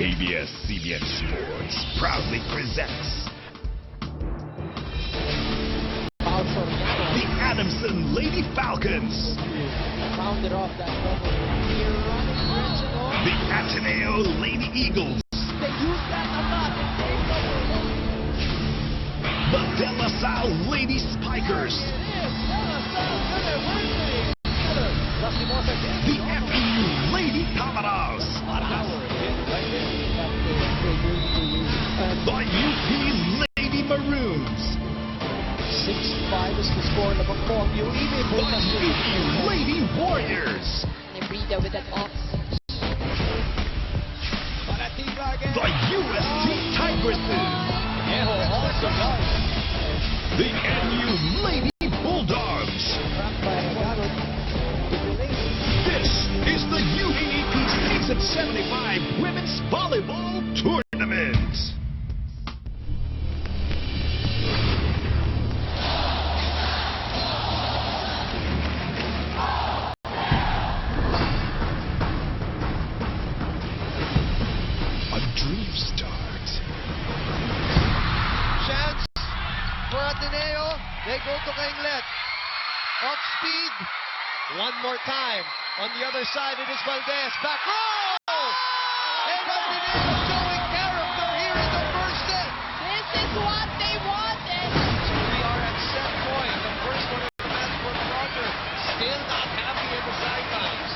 ABS-CBN Sports proudly presents the Adamson Lady Falcons, Rounded off that double here run. the Ateneo Lady Eagles, They use that a lot. the De La Salle Lady Spikers, the FEU Lady Commodores, the UP Lady Maroons, 6-5 is the score of a form. You even the UP Lady Warriors, Nebrida with that off. the UST Tigresses, the NU Lady Bulldogs. This is the UAAP Season 75 Women's Volleyball Tournament. A dream starts. Chance for Ateneo. They go to Kainglet. Off speed. One more time. On the other side, it is Valdez. Back row! And Ateneo showing character here in the first set. This is what they wanted. We are at set point. The first one of the match for Roger. Still not happy in the sidelines.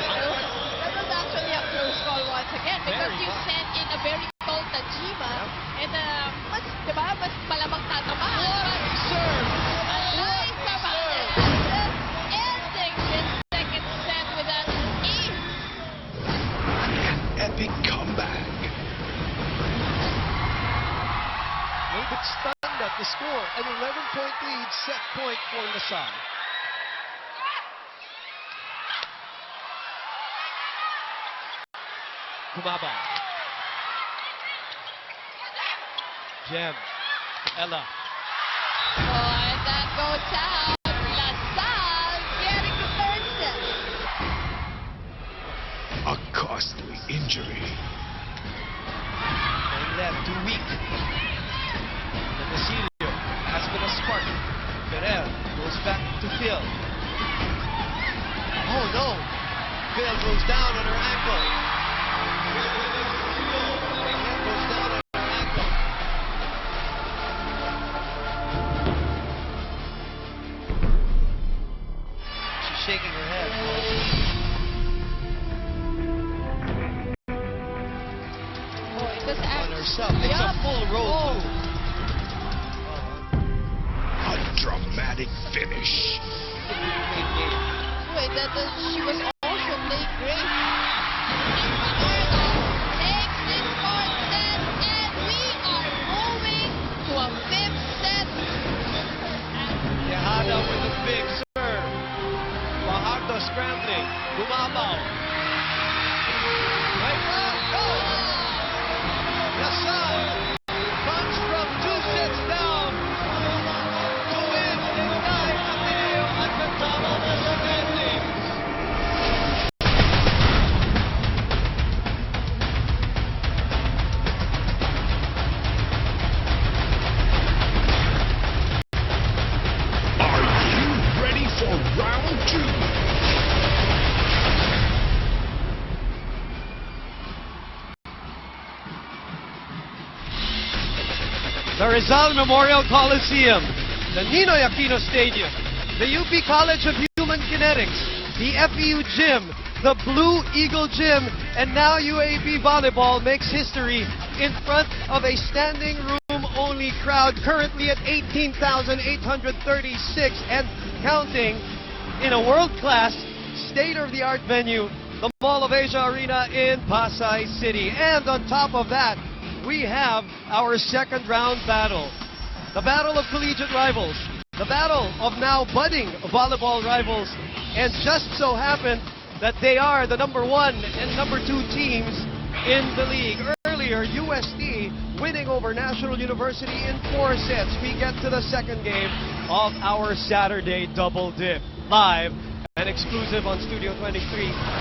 That was actually a close call once again because Very you hot. sent in a very cold Tajima and mas, diba, mas malamang tatamaan. What a serve! Nice Cavales just ending this second set with an ace. An epic comeback. A little bit stunned at the score. An 11-point lead, set point for LaSalle. Kumaba. Jem. Ella. Oh, and that goes out. LaSalle getting the third set. A costly injury. And left, too weak. The Basilio has been a spark. Ferrer goes back to Phil. Oh no! Phil goes down on her ankle. Goes down on her ankle. She's shaking her head. Oh, it was On herself. It's a full roll too. A dramatic finish. Wait, she was also playing great. Takes this fourth set, and we are moving to a fifth set. Tejada with a big serve. Fajardo scrambling. Gumabaw. Right now, go! LaSalle comes from 2 sets down to win and tie Ateneo at the top of the standings. Are you ready for round 2? The Rizal Memorial Coliseum, the Ninoy Aquino Stadium, the UP College of Human Kinetics, the FEU Gym, the Blue Eagle Gym, and now UAP Volleyball makes history in front of a standing room only crowd currently at 18,836 and counting in a world-class, state-of-the-art venue, the Mall of Asia Arena in Pasay City. And on top of that, we have our second round battle. The battle of collegiate rivals. The battle of now budding volleyball rivals. And just so happened that they are the number 1 and number 2 teams in the league. Earlier, UST winning over National University in 4 sets. We get to the second game of our Saturday double dip. Live An exclusive on Studio 23,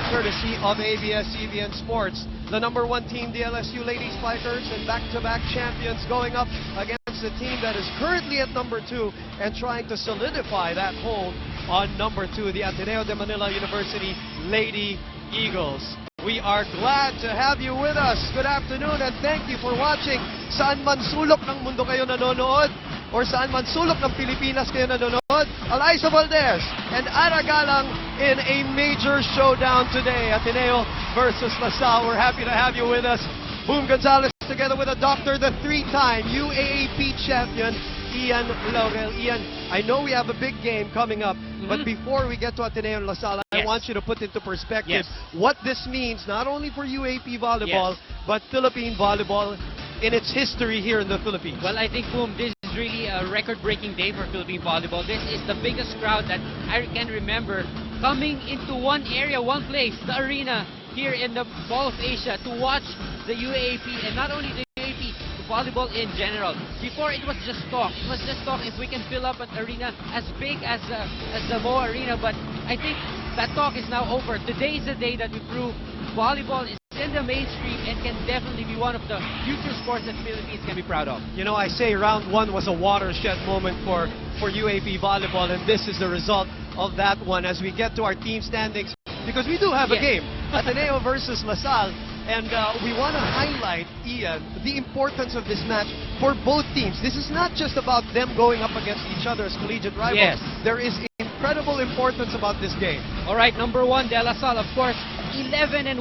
courtesy of ABS-CBN Sports. The number 1 team, the LSU Lady Spikers, and back-to-back champions going up against a team that is currently at number 2 and trying to solidify that hold on number 2, the Ateneo de Manila University Lady Eagles. We are glad to have you with us. Good afternoon and thank you for watching. Saan man sulok ng mundo kayo nanonood or saan man sulok ng Pilipinas kayo nanonood, Alyssa Valdez and Ara Galang in a major showdown today. Ateneo versus LaSalle. We're happy to have you with us. Boom Gonzalez together with a doctor, the 3-time UAAP champion, Ian Laurel. Ian, I know we have a big game coming up, but before we get to Ateneo and LaSalle, I want you to put into perspective what this means not only for UAP volleyball, but Philippine volleyball in its history here in the Philippines. Well, I think, Boom, this is really a record-breaking day for Philippine volleyball. This is the biggest crowd that I can remember coming into one area, one place, the arena here in the Mall of Asia to watch the UAAP, and not only the UAAP, volleyball in general. Before, it was just talk. It was just talk if we can fill up an arena as big as the Mo Arena, but I think that talk is now over. Today is the day that we prove volleyball is in the mainstream and can definitely be one of the future sports that Philippines can be proud of. You know, I say round 1 was a watershed moment for UAP volleyball, and this is the result of that one as we get to our team standings, because we do have a game, Ateneo versus LaSalle, and we want to highlight, Ian, the importance of this match for both teams. This is not just about them going up against each other as collegiate rivals. There is incredible importance about this game. All right, number 1, De La Salle, of course, 11-1.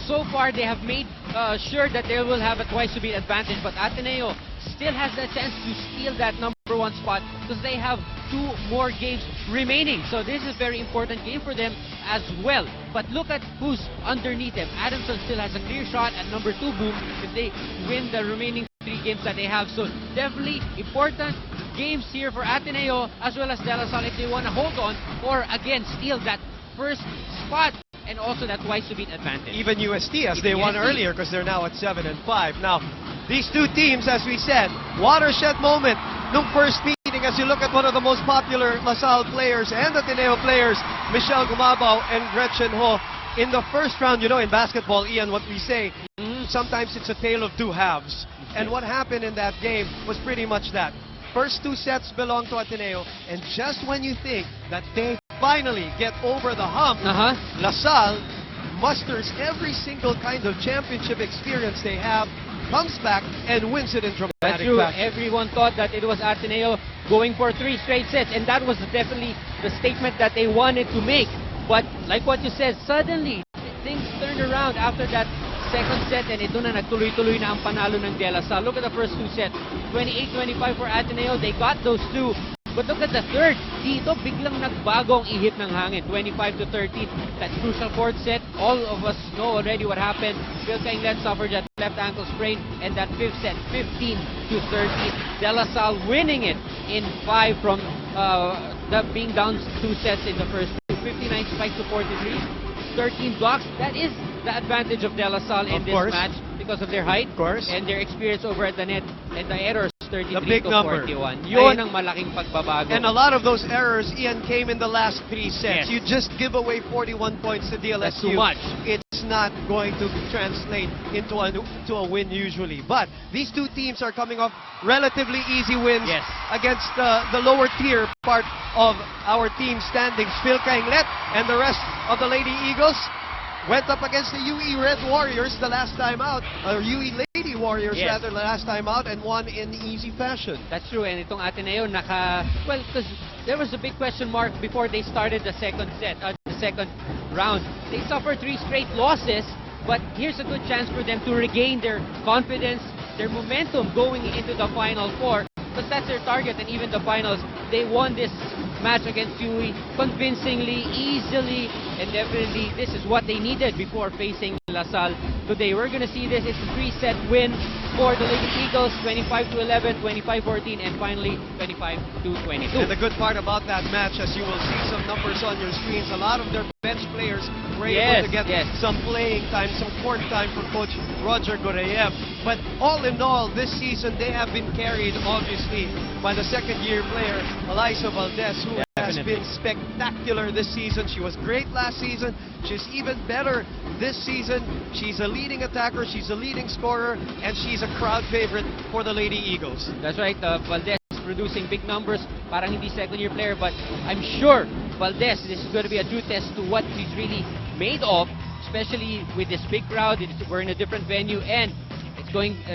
So far, they have made sure that they will have a twice-to-beat advantage, but Ateneo still has the chance to steal that number 1 spot because they have 2 more games remaining. So this is a very important game for them as well. But look at who's underneath them. Adamson still has a clear shot at number 2, Boom, if they win the remaining 3 games that they have. So definitely important games here for Ateneo as well as De La Salle if they want to hold on or again steal that first spot and also that twice-to-beat advantage. Even UST, as they won earlier, because they're now at 7-5. Now, these 2 teams, as we said, watershed moment nung first meeting as you look at one of the most popular LaSalle players and Ateneo players, Michelle Gumabao and Gretchen Ho. In the first round, you know, in basketball, Ian, what we say, sometimes it's a tale of 2 halves. And what happened in that game was pretty much that. First 2 sets belong to Ateneo, and just when you think that they finally get over the hump, LaSalle musters every single kind of championship experience they have, comes back and wins it in dramatic fashion. Everyone thought that it was Ateneo going for 3 straight sets, and that was definitely the statement that they wanted to make. But like what you said, suddenly things turned around after that second set, and ito na nagtuloy-tuloy na ang panalo ng De La Salle. Look at the first 2 sets, 28-25 for Ateneo. They got those 2. But look at the third. Dito, biglang nagbago ang ihip ng hangin. 25-13. That crucial 4th set. All of us know already what happened. Phil Cainglet suffered that left ankle sprain. And that 5th set, 15-13. De La Salle winning it in 5 from being down 2 sets in the first 2. 59 spikes to 43. 13 blocks. That is the advantage of De La Salle in this match because of their height and their experience over at the net, and the errors 33-41. Yun ang malaking pagbabago. And a lot of those errors, Ian, came in the last 3 sets. You just give away 41 points to DLSU. That's too much. It's not going to translate into a win usually. But these 2 teams are coming off relatively easy wins against the lower tier part of our team standings. Phil Cainglet and the rest of the Lady Eagles went up against the UE Red Warriors the last time out, or UE Lady Warriors rather, the last time out, and won in easy fashion. That's true, and itong Ateneo well, because there was a big question mark before they started the second set, the second round. They suffered 3 straight losses, but here's a good chance for them to regain their confidence, their momentum going into the Final 4. Because that's their target, and even the finals, they won this match against UE convincingly, easily, and definitely this is what they needed before facing LaSalle today. We're going to see this. It's a 3-set win for the Lady Eagles, 25-11, 25-14, and finally 25-22. And the good part about that match, as you will see some numbers on your screens, a lot of their bench players were able to get some playing time, some court time from Coach Roger Goreyev. But all in all, this season they have been carried, obviously, by the second-year player, Alyssa Valdez, who has has Definitely. been spectacular this season. She was great last season. She's even better this season. She's a leading attacker, she's a leading scorer, and she's a crowd favorite for the Lady Eagles. That's right, Valdez producing big numbers. Parang hindi second-year player, but I'm sure Valdez, this is going to be a true test to what she's really made of, especially with this big crowd. We're in a different venue, and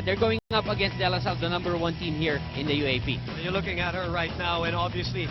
they're going up against De La Salle, the #1 team here in the UAP. You're looking at her right now, and obviously,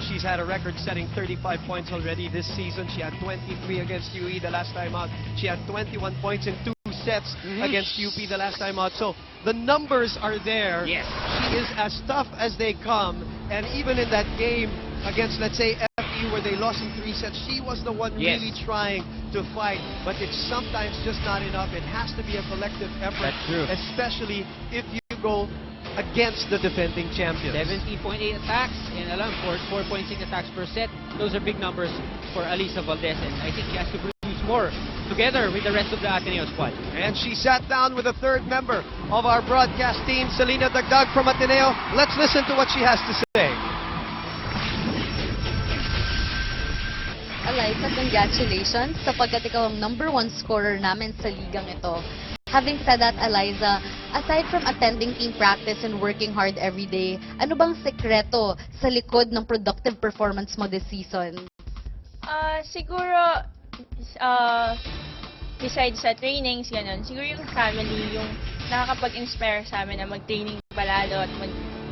she's had a record-setting 35 points already this season. She had 23 against UE the last time out. She had 21 points in 2 sets against UP the last time out. So the numbers are there. Yes. She is as tough as they come, and even in that game against, let's say, FU, where they lost in 3 sets, she was the one Yes. really trying to fight, but it's sometimes just not enough. It has to be a collective effort, That's true. especially if you go against the defending champions. 17.8 attacks and 4.6 attacks per set. Those are big numbers for Alyssa Valdez, and I think she has to produce more together with the rest of the Ateneo squad. And she sat down with the third member of our broadcast team, Selena Dagdag from Ateneo. Let's listen to what she has to say. Alyssa, congratulations sapagkat ikaw ang #1 scorer namin sa ligang ito. Having said that, Alyssa, aside from attending team practice and working hard every day, ano bang sekreto sa likod ng productive performance mo this season? Siguro, besides sa trainings, ganun, siguro yung family, yung nakakapag-inspire sa amin na mag-training palalo at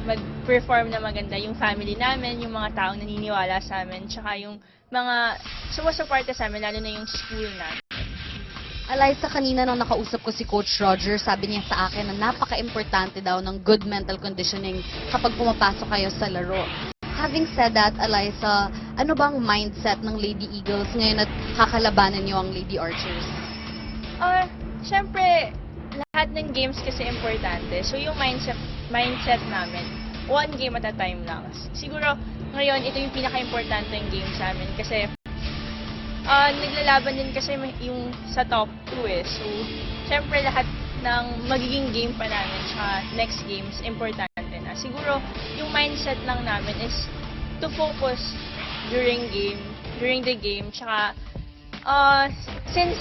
mag-perform na maganda. Yung family namin, yung mga taong naniniwala sa amin, tsaka yung mga sumusuporta sa amin, lalo na yung school namin. Alyssa, kanina nang nakausap ko si Coach Roger, sabi niya sa akin na napaka-importante daw ng good mental conditioning kapag pumapasok kayo sa laro. Having said that, Alyssa, ano bang mindset ng Lady Eagles ngayon at kakalabanan niyo ang Lady Archers? Siyempre, lahat ng games kasi importante. So yung mindset namin, one game at a time lang. Siguro, ngayon, ito yung pinaka-importante ng game sa amin kasi naglalaban din kasi yung sa top 2 eh. So, syempre lahat ng magiging game pa namin sa next games, importante na. Siguro, yung mindset lang namin is to focus during the game. Tsaka, since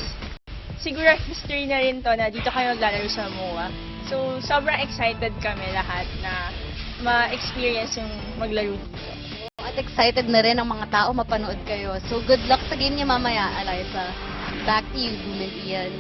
siguro history na rin to na dito kayo maglalaro sa MOA. So, sobrang excited kami lahat na ma-experience yung maglaro dito. At excited na rin ang mga tao mapanood kayo. So good luck sa game niya mamaya, Alyssa. Back to you, Boom and Ian.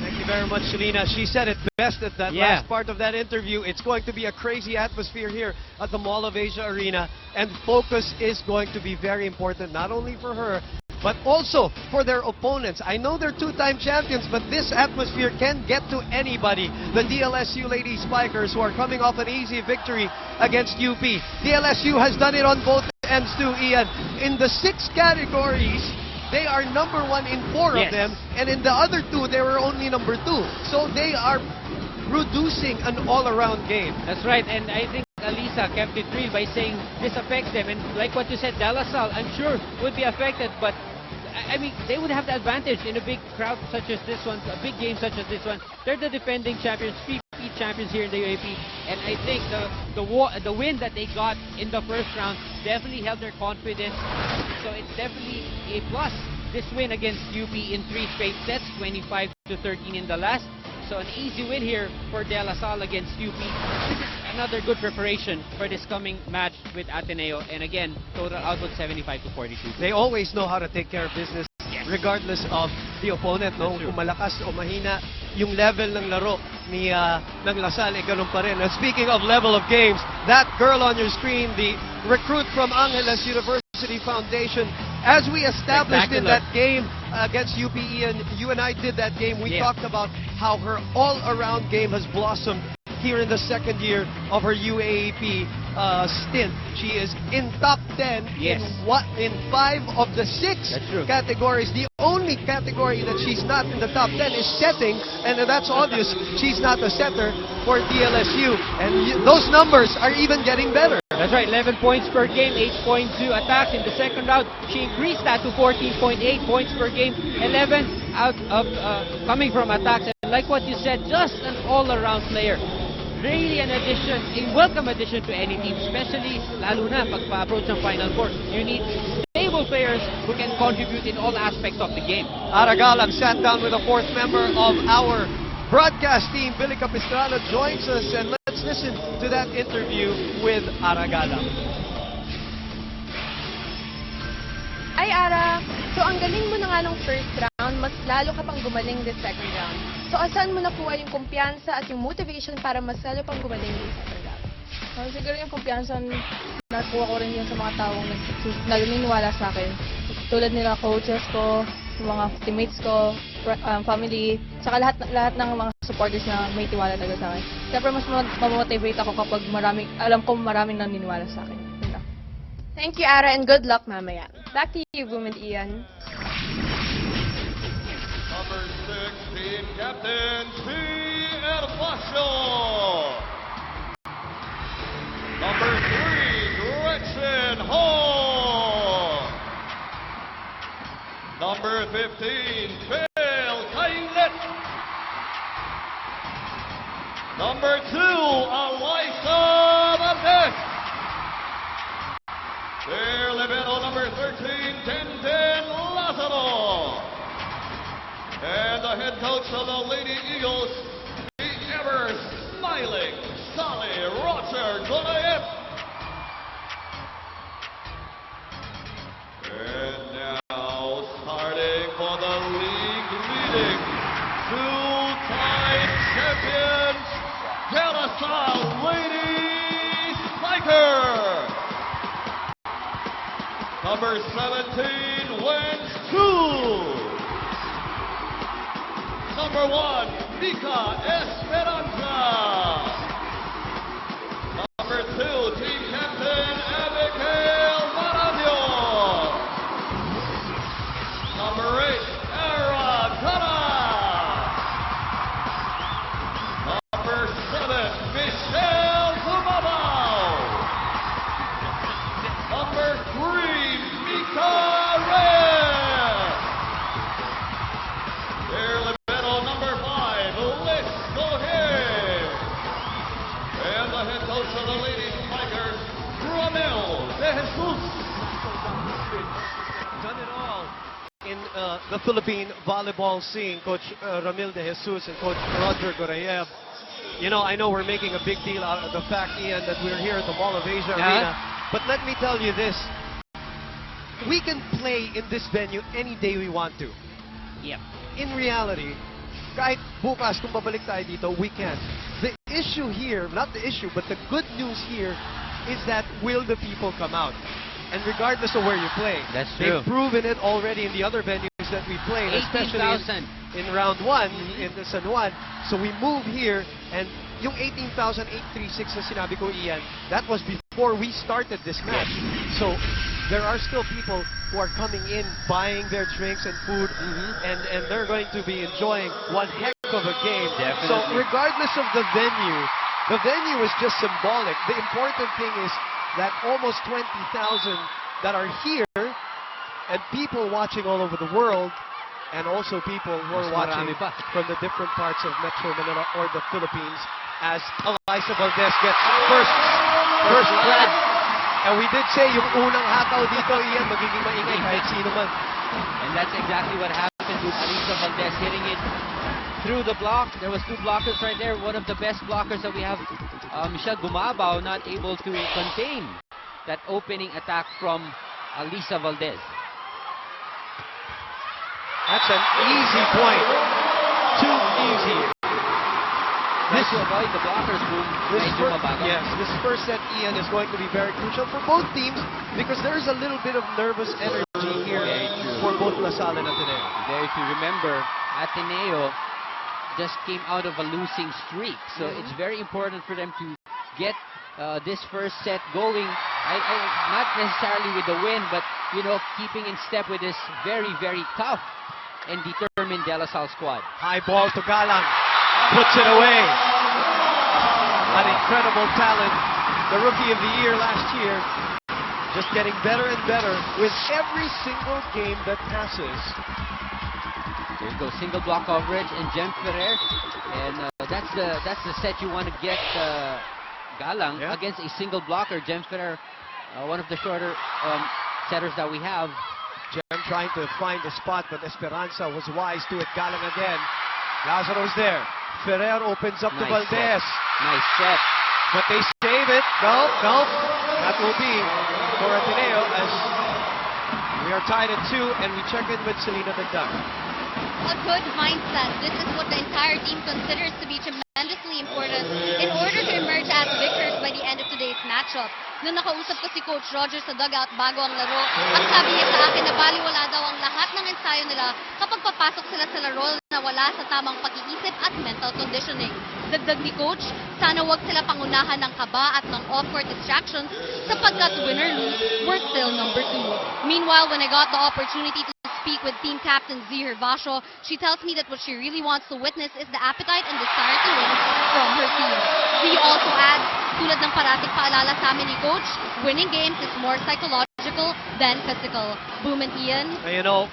Thank you very much, Selena. She said it best at that last part of that interview. It's going to be a crazy atmosphere here at the Mall of Asia Arena, and focus is going to be very important, not only for her, but also for their opponents. I know they're 2-time champions, but this atmosphere can get to anybody. The DLSU Lady Spikers, who are coming off an easy victory against UP. DLSU has done it on both ends too, Ian. In the 6 categories, they are #1 in 4 of them, and in the other 2, they were only #2. So they are producing an all-around game. That's right, and I think Alyssa kept it real by saying this affects them, and like what you said, De La Salle, I'm sure, would be affected, but I mean, they would have the advantage in a big crowd such as this one, a big game such as this one. They're the defending champions, repeat champions here in the UAP, and I think the win that they got in the first round definitely helped their confidence. So it's definitely a plus. This win against UP in 3 straight sets, 25-13 in the last. So an easy win here for De La Salle against UP. This is another good preparation for this coming match with Ateneo. And again, total output 75-42. They always know how to take care of business regardless of the opponent, no? Kung malakas o mahina, yung level ng laro ng La Salle, ganun pa rin. And speaking of level of games, that girl on your screen, the recruit from Angeles University Foundation, as we established in that game against UPE, and you and I did that game, we talked about how her all-around game has blossomed here in the second year of her UAAP stint. She is in top 10 in 5 of the 6 categories. The only category that she's not in the top 10 is setting, and that's obvious. She's not a setter for DLSU, and those numbers are even getting better. That's right, 11 points per game, 8.2 attacks in the second round. She increased that to 14.8 points per game, 11 out of coming from attacks. And like what you said, just an all-around player. really an addition, a welcome addition to any team, especially lalo na pag pa-approach ng Final Four. You need stable players who can contribute in all aspects of the game. Aragalang sat down with a fourth member of our broadcast team. Billy Capistrano joins us, and let's listen to that interview with Aragalang. Ay, Ara, so ang galing mo na nga nung first round, mas lalo ka pang gumaling this second round. So, saan mo nakuha yung kumpiyansa at yung motivation para mas lalo pang gumaling this second round? Siguro yung kumpiyansa nakuha ko rin yun sa mga taong naniniwala sa akin. Tulad nila coaches ko, yung mga teammates ko, family, saka lahat ng mga supporters na may tiwala talaga sa akin. Siyempre mas mamotivate ako kapag alam ko maraming naniniwala sa akin. Yun lang. Thank you, Ara, and good luck mamaya. Back to you, Boom and Ian. Number 16, Captain T.L. Basho. Number 3, Gretchen Hall. Number 15, Belle Kailet. Number 2, Alyssa Valdez. Their libero number 13, Tenden Lazaro. And the head coach of the Lady Eagles, the ever-smiling Sally Roger Gonaev. And now, starting for the league-leading two-time champions, De La Salle Lady Spikers. Number 17, Wens 2. Number 1, Mika Esperanza. Number 2, team captain Abigail Marañón. Number 8, Ara Gana. Number 7, Michelle Zumabao. Number 3, Mika Reyes. Their libero number 5, Liz Sohail. And the head coach of the Lady Spikers, Ramil De Jesus. Done it all in the Philippine volleyball scene, Coach Ramil De Jesus and Coach Roger Gorayev. You know, I know we're making a big deal out of the fact, Ian, that we're here at the Mall of Asia Arena. But let me tell you this. We can play in this venue any day we want to. Yep. In reality, kahit bukas kung babalik tayo dito, we can. The issue here, not the issue, but the good news here is that will the people come out? And regardless of where you play, That's true. they've proven it already in the other venues that we played, especially 18,000. in round 1 in the San Juan. So we move here, and yung 18,836 na sinabi ko, Ian, that was before we started this match. So there are still people who are coming in, buying their drinks and food, and they're going to be enjoying one heck of a game. Definitely. So regardless of the venue is just symbolic. The important thing is that almost 20,000 that are here, and people watching all over the world, and also people who are Mas watching marami pa. from the different parts of Metro Manila or the Philippines, as Alyssa Valdez gets first grab. And we did say yung unang hataw dito, Ian, magiging maingay kahit sino man. And that's exactly what happened with Alyssa Valdez hitting it through the block. There was 2 blockers right there. One of the best blockers that we have, Michelle Gumabao, not able to contain that opening attack from Alyssa Valdez. That's an easy point. Too easy. Trying to avoid the blockers, Boom. Medyo mabagal. Yes, this first set, Ian, is going to be very crucial for both teams because there's a little bit of nervous energy here Very true. for both La Salle and Ateneo. There, if you remember, Ateneo just came out of a losing streak. So it's very important for them to get this first set going. Not necessarily with the win, but, you know, keeping in step with this very, very tough and determined De La Salle squad. High ball to Galang. Puts it away. An incredible talent. The rookie of the year last year. Just getting better and better with every single game that passes. There you go, single block coverage, and Jem Ferrer and That's the set you want to get Galang Yeah. against a single blocker. Jem Ferrer, one of the shorter setters that we have. Jem trying to find the spot, but Esperanza was wise to it. Galang again. Lazaro's there. Ferrer opens up to Nice Valdez. Nice set. But they save it. No. That will be for Ateneo as we are tied at 2 and we check in with Selena Dagdag. A good mindset. This is what the entire team considers to be tremendously important in order to emerge as victors by the end of today's matchup. Nung nakausap ko si Coach Roger sa dugout bago ang laro, ang sabi niya sa akin na baliwala daw ang lahat ng ensayo nila kapag papasok sila sa laro na wala sa tamang pag-iisip at mental conditioning. Dagdag ni Coach, sana wag sila pangunahan ng kaba at ng off-court distractions sapagkat win or lose, we're still number 2. Meanwhile, when I got the opportunity to speak with team captain Zihir Basho, she tells me that what she really wants to witness is the appetite and desire to win from her team. He also adds, tulad ng parating paalala sa amin ni Coach, winning games is more psychological than physical. Boom and Ian. You know,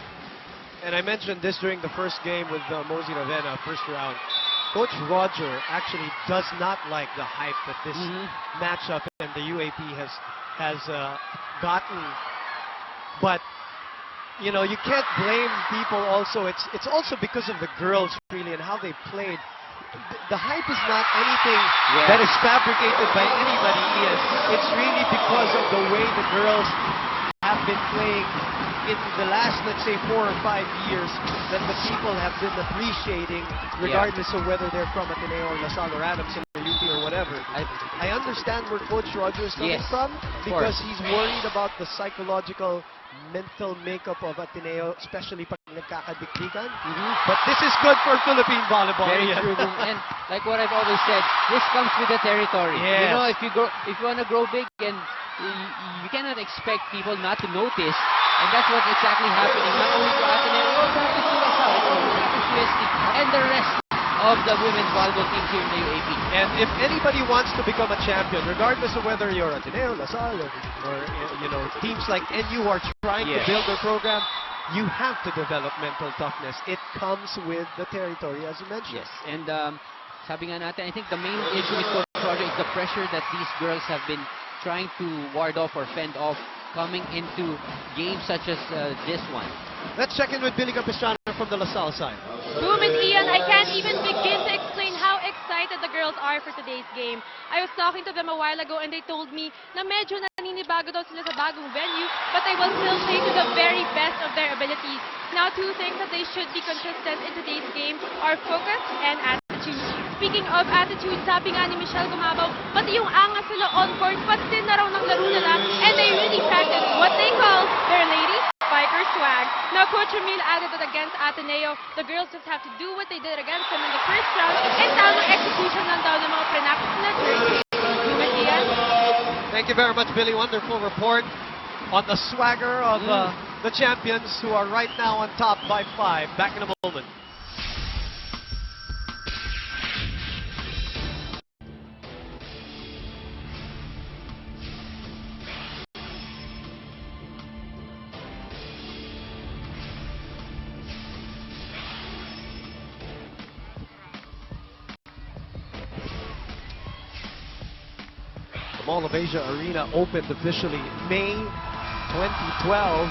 and I mentioned this during the first game with Mosey Ravenna, first round. Coach Roger actually does not like the hype that this matchup and the UAP has gotten. But you know, you can't blame people also. It's also because of the girls really and how they played. The hype is not anything that is fabricated by anybody, Ian. It's really because of the way the girls have been playing in the last, let's say, 4 or 5 years that the people have been appreciating, regardless of whether they're from Ateneo or LaSalle or Adams or UP or whatever. I understand where Coach Roger is coming from because he's worried about the psychological, mental makeup of Ateneo, especially pag nagkakadikdikan. But this is good for Philippine volleyball. Very true. And like what I've always said, this comes with the territory. Yes. You know, if you want to grow big, and you cannot expect people not to notice. And that's what's exactly happening. Not only to Ateneo, it also happens to LaSalle, it also happens to UST, and the rest of the women's volleyball teams here in the UAP. And if anybody wants to become a champion, regardless of whether you're Ateneo, LaSalle, or you know, teams like NU are trying to build their program, you have to develop mental toughness. It comes with the territory, as you mentioned. Yes, and sabi nga natin, I think the main issue with Coach Roger is the pressure that these girls have been trying to ward off or fend off coming into games such as this one. Let's check in with Billy Capistrano from the LaSalle side. Boom and Ian, I can't even begin to explain how excited the girls are for today's game. I was talking to them a while ago and they told me na medyo naninibago daw sila sa bagong venue, but they will still play to the very best of their abilities. Now, 2 things that they should be consistent in today's game are focus and attitude. Speaking of attitude, sabi nga ni Michelle Gumabaw, pati yung angas sila on court, pati din na raw ng laro nila, and they really practice what they call their lady spiker swag. Now, Coach Ramil added that against Ateneo, the girls just have to do what they did against them in the first round, and tamang execution lang daw ng mga pre-practice nila during the game. Thank you very much, Billy. Wonderful report on the swagger of the champions who are right now on top by 5. Back in a moment. The Mall of Asia Arena opened officially May 2012.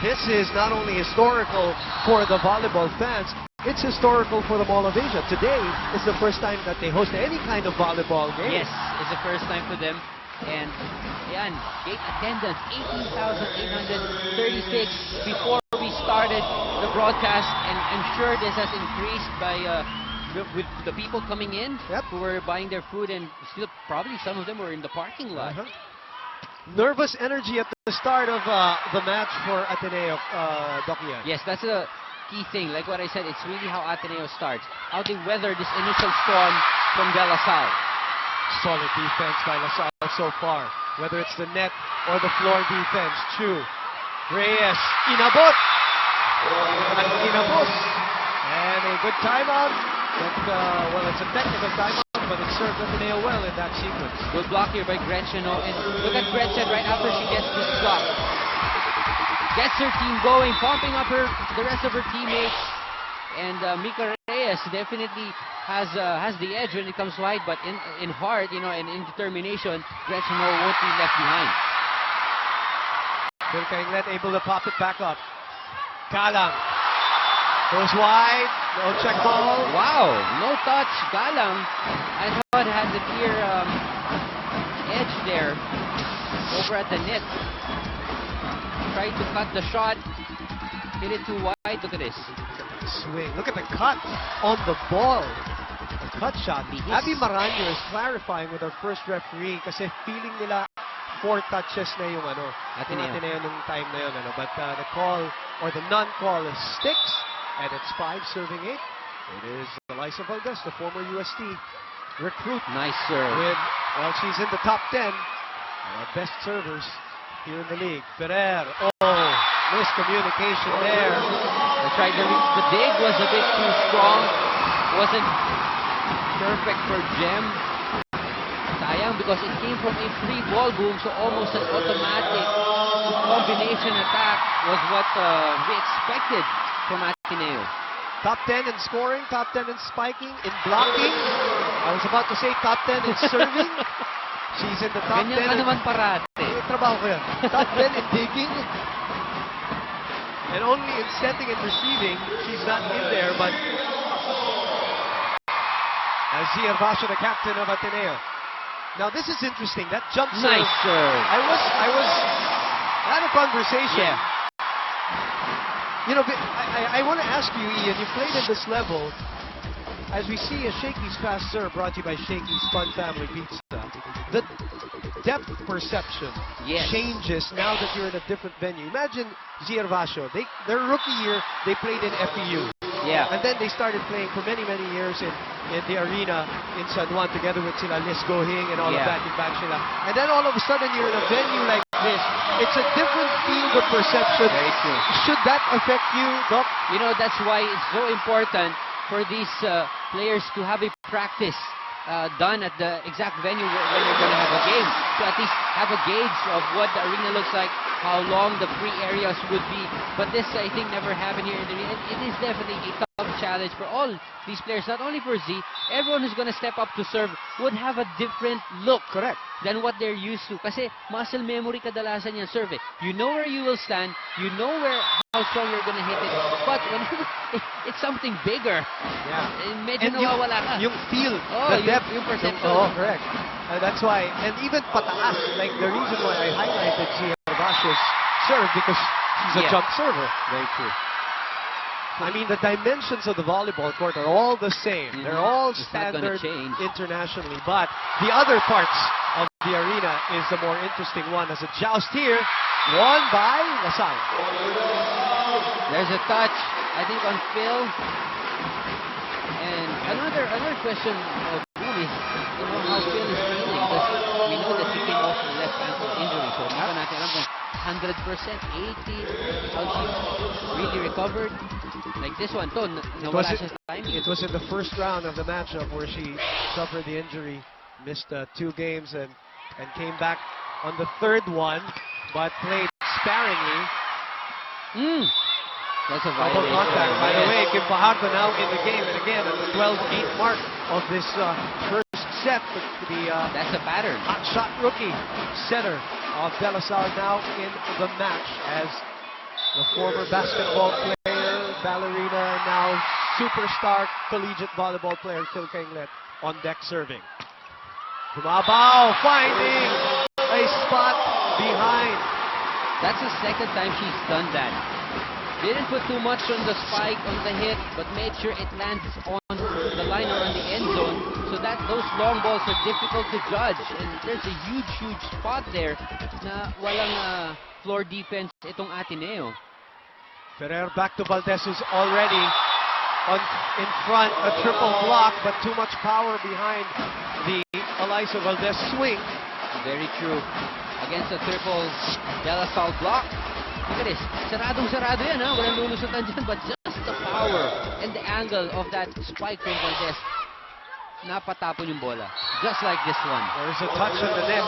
This is not only historical for the volleyball fans, it's historical for the Mall of Asia. Today is the first time that they host any kind of volleyball game. Yes, it's the first time for them. And yan, gate attendance, 18,836 before we started the broadcast. And I'm sure this has increased by with the people coming in who were buying their food, and still probably some of them were in the parking lot. Nervous energy at the start of the match for Ateneo, Doc Ian. Yes, that's a key thing. Like what I said, it's really how Ateneo starts. How they weather this initial storm from De La Salle. Solid defense by LaSalle so far. Whether it's the net or the floor defense. Chu, Reyes, inabot! At inabot. And a good timeout. Well, it's a technical timeout, but it served Ateneo well in that sequence. Good block here by Gretchen. And look at Gretchen right after she gets this block. Gets her team going, pumping up the rest of her teammates. And Mika Reyes definitely has the edge when it comes wide, but in heart, you know, and in determination, Gretchen Ho won't be left behind. Phil Kanglet able to pop it back up. Galang goes wide. No check ball. Wow, no touch. Galang, I thought had the clear edge there over at the net. Tried to cut the shot. Hit it too wide. Look at this. Swing. Look at the cut on the ball. The cut shot. Abby Maranyo is clarifying with our first referee kasi feeling nila 4 touches na yung Ateneo. Ateneo nung time na yun. But the call or the non-call is sticks, and it's 5 serving 8. It is Alyssa Valdez, the former UST recruit. Nice serve. Well, she's in the top 10 of our best servers here in the league. Ferrer. Oh, miscommunication there. They tried to reach. The dig was a bit too strong. Wasn't perfect for Gem. Sayang because it came from a free ball boom, so almost an automatic combination attack was what we expected from Ateneo. Top 10 in scoring, top 10 in spiking, in blocking. I was about to say top 10 in serving. She's in the top 10. Ganyan ka naman parate. Trabaho ko yan. Top 10 in digging. And only in setting and receiving, she's not in there, but Zia Vasho, the captain of Ateneo. Now this is interesting. That jump serve. Nice serve. I had a conversation. Yeah. You know, I want to ask you, Ian, you played at this level. As we see a Shakey's Fast Serve brought to you by Shakey's Fun Family Pizza, the depth perception changes now that you're in a different venue. Imagine Zia Vasho. Their rookie year, they played in FEU. Yeah. And then they started playing for many, many years in the arena in San Juan together with sila Liz Gohing and all of that in back sila. And then all of a sudden you're in a venue like this. It's a different field of perception. Very true. Should that affect you, Doc? You know, that's why it's so important for these players to have a practice done at the exact venue where you're going to have a game. To at least have a gauge of what the arena looks like, how long the free areas would be. But this, I think, never happened here in the arena. It is definitely a tough challenge for all these players, not only for Z. Everyone who's going to step up to serve would have a different look than what they're used to. Kasi muscle memory kadalasan yung serve. You know where you will stand, you know how strong you're going to hit it. But when it's something bigger, medyo nawawala ka. Yung feel, the depth. Yung perception. Oh, correct. That's why, and even pataas, like the reason why I highlighted Zia Vasho's serve, because she's a jump server. Very true. I mean, the dimensions of the volleyball court are all the same. They're all It's not gonna standard change. internationally. But the other parts of the arena is the more interesting one. As a joust here, won by Lasal. There's a touch, I think, on Phil. And another question of Boone is, you know, how Phil is feeling. Because we know that he came off a left ankle injury. So hindi pa natin alam kung 100%, 80%, how she really recovered. Like this one, nawala siya sa time. It was in the first round of the matchup where she suffered the injury, missed 2 games, and came back on the 3rd one, but played sparingly. That's a Double violation. contact. By the way, Kim Fajardo now in the game, and again at the 12-8 mark of this first set. That's a pattern. Hot shot rookie setter of De La Salle now in the match as the former basketball player, ballerina, and now superstar collegiate volleyball player Phil Kanglet on deck serving. Bumabaw finding a spot behind. That's the second time she's done that. Didn't put too much on the spike, on the hit, but made sure it lands on the line or on the end zone. So that those long balls are difficult to judge. And there's a huge, huge spot there na walang floor defense itong Ateneo. Ferrer back to Valdez, who's already in front, a triple block, but too much power behind the Alyssa Valdez swing. Very true. Against a triple De La Salle block. Look at this. Saradong-sarado yan, ha? Walang lulusutan dyan, but just the power and the angle of that spike from Valdez. Napatapon yung bola. Just like this one. There's a touch on the net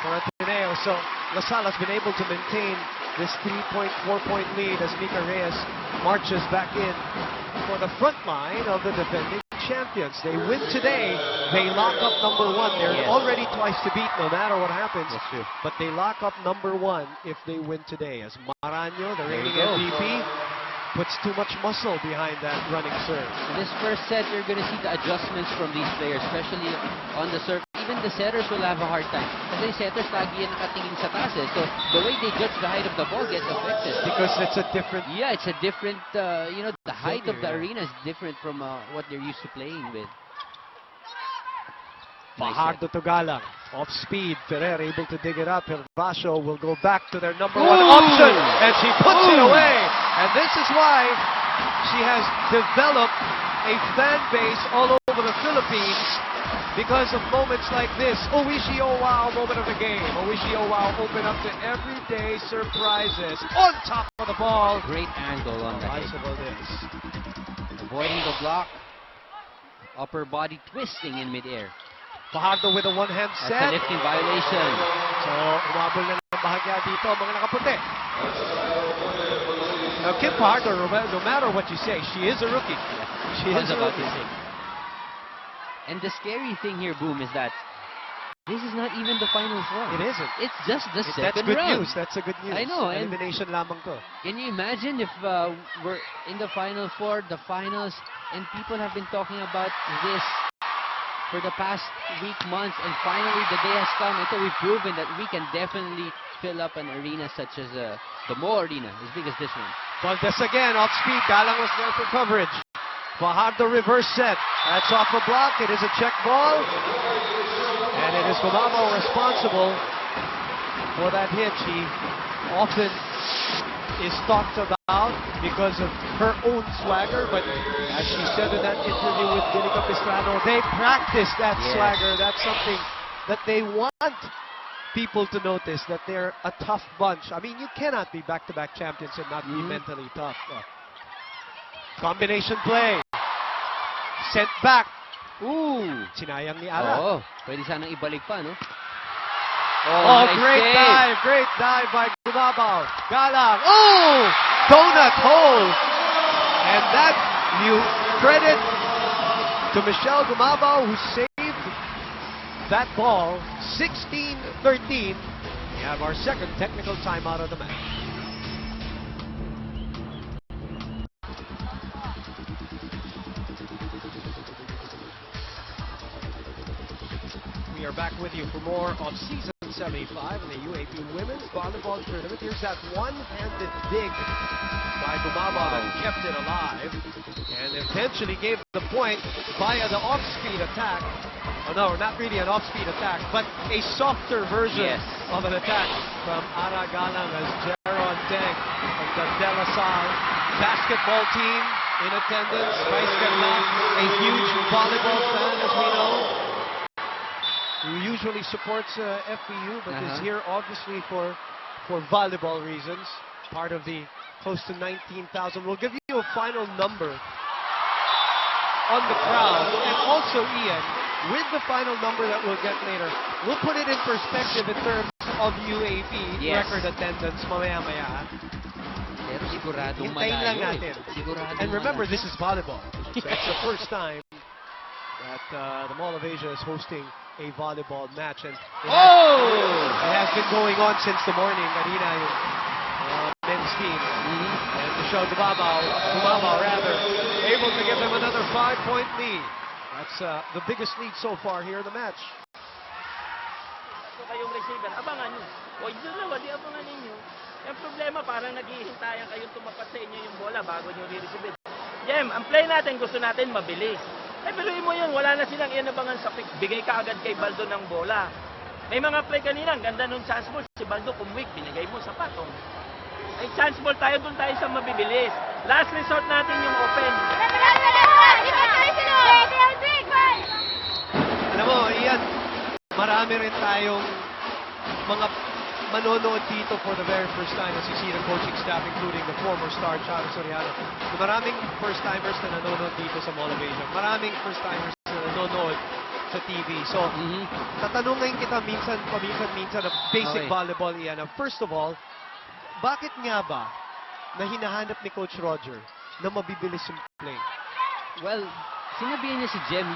for Ateneo. So LaSalle has been able to maintain this 3-point, 4-point lead as Mika Reyes marches back in for the front line of the defending champions. They win today, they lock up number 1. They're Yes. already twice to beat no matter what happens. That's true. But they lock up number 1 if they win today. As Maranhão, the There you reigning go. MVP, puts too much muscle behind that running serve. In this first set, you're going to see the adjustments from these players, especially on the serve. Even the setters will have a hard time. Kasi setters lagi yan nakatingin sa taas eh. So, the way they judge the height of the ball gets affected. Because it's a different... Yeah, it's a different, the height of the yeah. arena is different from what they're used to playing with. Fajardo to Galang. Off speed. Ferrer able to dig it up. Hervasio will go back to their number 1 Ooh! option. And she puts it Ooh! away. And this is why she has developed a fan base all over the Philippines because of moments like this. Oishi oh wow moment of the game. Oishi oh wow open up to everyday surprises. On top of the ball. Great angle on the head. Bicycle this. Avoiding the block. Upper body twisting in midair. Fajardo with a one-hand That's a set. lifting violation. So, umabol na ng bahagya dito ang mga nakaputi. Now, Kim Fajardo, no matter what you say, she is a rookie. She I is was a about to rookie. say. And the scary thing here, Boom, is that this is not even the final four. It isn't. It's just the That's second good round. news. That's a good news. I know, and- Elimination lamang to. Can you imagine if we're in the final four, the finals, and people have been talking about this for the past week, months, and finally the day has come. And so we've proven that we can definitely fill up an arena such as the Mo Arena, as big as this one. Valdez again, off speed. Galang was there for coverage. Fajardo reverse set. That's off the block. It is a check ball. And it is Gumamo responsible for that hit. She often is talked about because of her own swagger, but as she said in that interview with Billy Capistrano, they practice that Yes. swagger. That's something that they want people to notice, that they're a tough bunch. I mean, you cannot be back-to-back champions and not be mentally tough. Combination play. Sent back. Ooh! Sinayang ni Ara. Oo, pwede sanang ibalik pa, no? Oh, nice great save. dive. Great dive by Gumabaw. Galang. Oh! Donut hole. And that you credit to Michelle Gumabaw who saved that ball. 16-13. We have our second technical timeout of the match. We are back with you for more of Season 75 in the UAP Women's Volleyball Tournament. Here's that one-handed dig by Gumabaw that kept it alive and eventually gave the point via the off-speed attack. Oh no, not really an off-speed attack, but a softer version Yes. of an attack from Ara Galang as Jeron Deng of the De La Salle basketball team in attendance. Vice Ganda, a huge volleyball fan as we know, who usually supports FPU, but is here obviously for volleyball reasons. Part of the close to 19,000. We'll give you a final number on the crowd, and also Ian, with the final number that we'll get later, we'll put it in perspective in terms of UAP Yes. record attendance mamaya-maya. Pero siguradong Hintayin lang malayo natin. Siguradong And remember, malayo. this is volleyball. So it's the first time that the Mall of Asia is hosting a volleyball match. And it has been going on since the morning. Kanina yung men's team. And Michelle Gumabaw rather, able to give them another 5-point lead. That's the biggest lead so far here in the match. So kayong receiver, abangan nyo. O yun naman, di abangan ninyo. Yung problema, parang naghihintayan kayong tumapat sa inyo yung bola bago nyo re-receive. Jem, ang play natin, gusto natin mabilis. Eh, biluin mo yun, wala na silang inabangan sa pick. Bigay ka agad kay Baldo ng bola. May mga play kanina, ang ganda nung chance ball. Si Baldo kumwik, binigay mo sa patong. Ay, chance ball tayo, dun tayo sa mabibilis. Last resort natin yung open. Alam mo, Ian, marami rin tayong mga manonood dito for the very first time as you see the coaching staff, including the former star, Charo Soriano. Maraming first-timers na nanonood dito sa Mall of Asia. Maraming first-timers na nanonood sa TV. So, tatanungin kita minsan of basic Okay. volleyball, Ian. First of all, bakit nga ba na hinahanap ni Coach Roger na mabibilis yung play? Well, sinabihan niya si Jem,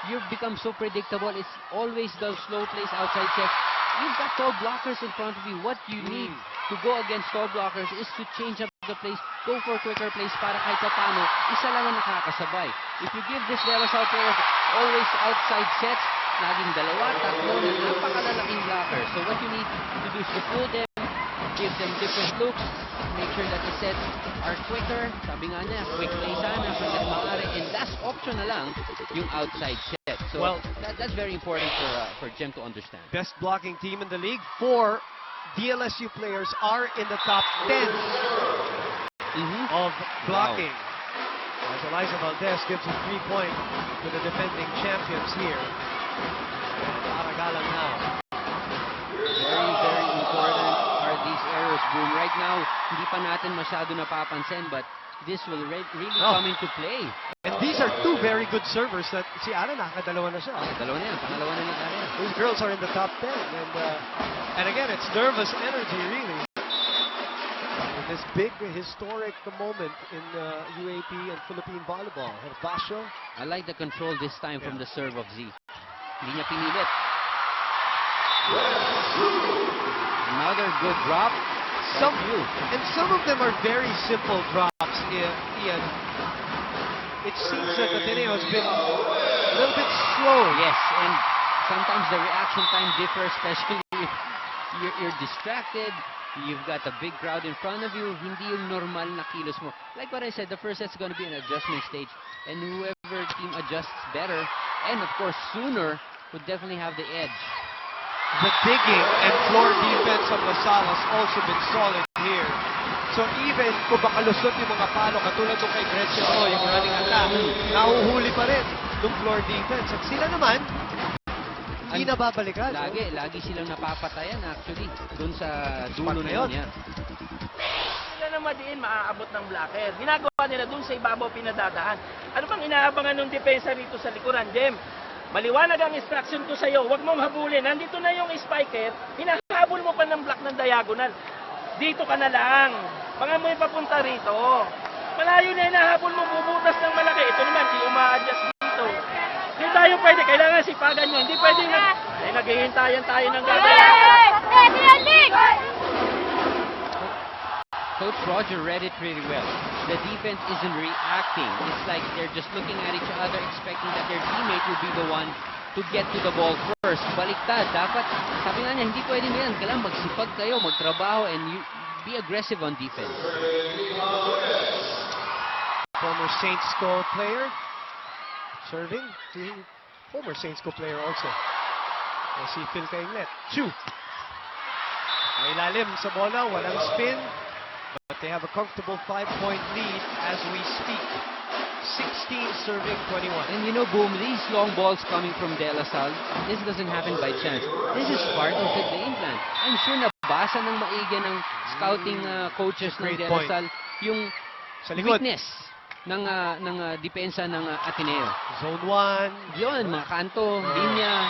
you've become so predictable. It's always the slow plays outside checks. You've got tall blockers in front of you. What you need to go against tall blockers is to change up the plays, go for quicker plays para kahit paano, isa lang ang nakakasabay. If you give this De La Salle players always outside sets, laging dalawa, tatlo, na napakalalaking blockers. So what you need to do is to pull them, give them different looks, make sure that the sets are quicker. Sabi nga niya, quick play sana, hanggang maaari. And last option na lang, yung outside set. So Well, that's very important for Jem to understand. Best blocking team in the league. 4 DLSU players are in the top 10 of blocking. As Eliza Valdez gives a 3-point to the defending champions here. And Aragalan now. Very, very important are these errors, Boom. Right now, hindi pa natin masyado napapansin, but this will really come into play. And these are 2 very good servers that si Ara nakakadalawa na siya. Dalawa na yan, pangalawa na ni Ara. These girls are in the top 10. And again, it's nervous energy, really. In this big, historic moment in UAP and Philippine volleyball. Herbasio. I like the control this time from the serve of Z. Hindi niya pinilit. Another good drop. And some of them are very simple drops, Ian. It seems that Ateneo has been a little bit slow. Yes, and sometimes the reaction time differs, especially if you're distracted, you've got a big crowd in front of you, hindi yung normal na kilos mo. Like what I said, the first set's going to be an adjustment stage, and whoever team adjusts better, and of course sooner, would definitely have the edge. The digging and floor defense of LaSalle has also been solid here. So even kung makalusot yung mga palo, katulad ng kay Gretchen Roy, yung running attack, nahuhuli pa rin yung floor defense. At sila naman, hindi nababalikan. Lagi silang napapatayan actually, dun sa dulo na yun. Yeah. Sila naman din maaabot ng blocker. Ginagawa nila dun sa ibabaw pinadadaan. Ano bang inaabangan ng depensa rito sa likuran, Jem? Maliwanag ang instruction ko sa iyo, huwag mong habulin. Nandito na yung spiker, hinahabol mo pa ng block ng diagonal. Dito ka na lang. Baka mo ipapunta rito. Malayo na hinahabol mo, bubutas ng malaki. Ito naman, di uma-adjust dito. Hindi tayo pwede, kailangan sipagan nyo. Hindi pwede nga. Ay, naghihintayan tayo ng gagawin. Coach Roger read it pretty well. The defense isn't reacting. It's like they're just looking at each other, expecting that their teammate will be the one to get to the ball first. Baliktad. Dapat, sabi nga niya, hindi pwede na yan. Kailangan magsipag kayo, magtrabaho, and you be aggressive on defense. Former Saints School player. Serving. Former Saints School player also. Si Phil Kainglet. Chu. May ilalim sa bola, walang spin. But they have a comfortable 5-point lead as we speak. 16 serving 21. And you know, Boom, these long balls coming from De La Salle, this doesn't happen by chance. This is part of the game plan. I'm sure nabasa ng maigi ng scouting coaches ng De La Salle yung weakness ng depensa ng Ateneo. Zone 1. Yun, mga kanto, linya.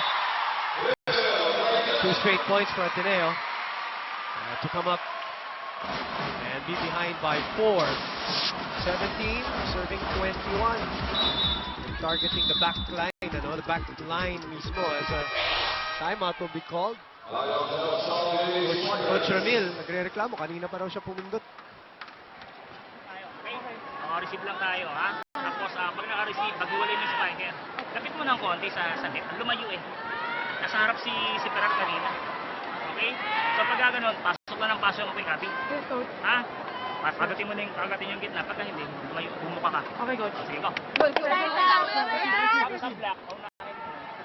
2 straight points for Ateneo. To come up and be behind by 4. 17, serving 21. And targeting the back line. The back line mismo as a timeout will be called. Coach Ramil, nagre-reklamo. Kanina pa raw siya pumindot. Receive lang tayo, ha? Tapos, pag naka-receive, pag-iwalay mo yung spiker, kapit mo ng konti sa net. Lumayo eh. Nasa harap si Perar kanina. Okay? So, pag gano'n, pasok lang ng pasok yung open copy. Yes, coach. Ha? Pagatin mo yung gitna. Pagka hindi, bumuka ka. Okay, coach. Sige, go. Good.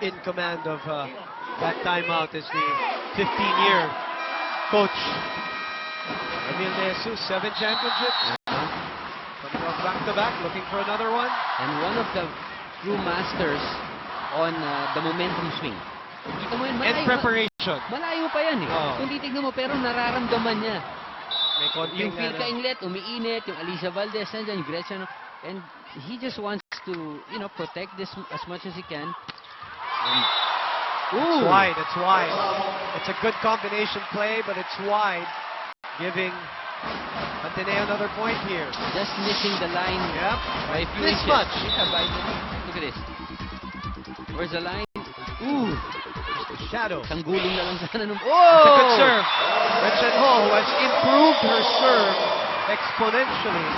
In command of that timeout is the 15-year coach. Ramil De Jesus, 7 championships. Coming off back-to-back, looking for another one. And one of the true masters on the momentum swing. Kita mo yun, And preparation. Malayo pa yan eh. Oh. Kung titignan mo, pero nararamdaman niya. May konting Yung Phil Kainglet, umiinit. Yung Aliza Valdez, nandyan, yung Gretchen. And he just wants to, protect this as much as he can. And, It's wide, it's wide. It's a good combination play, but it's wide. Giving Ateneo another point here. Just missing the line Yep. by a few This inches. much. By Look at this. Where's the line? Ooh! Shadow. Isang gulong na lang sana nung... That's a good serve. Wen Chen Ho has improved her serve exponentially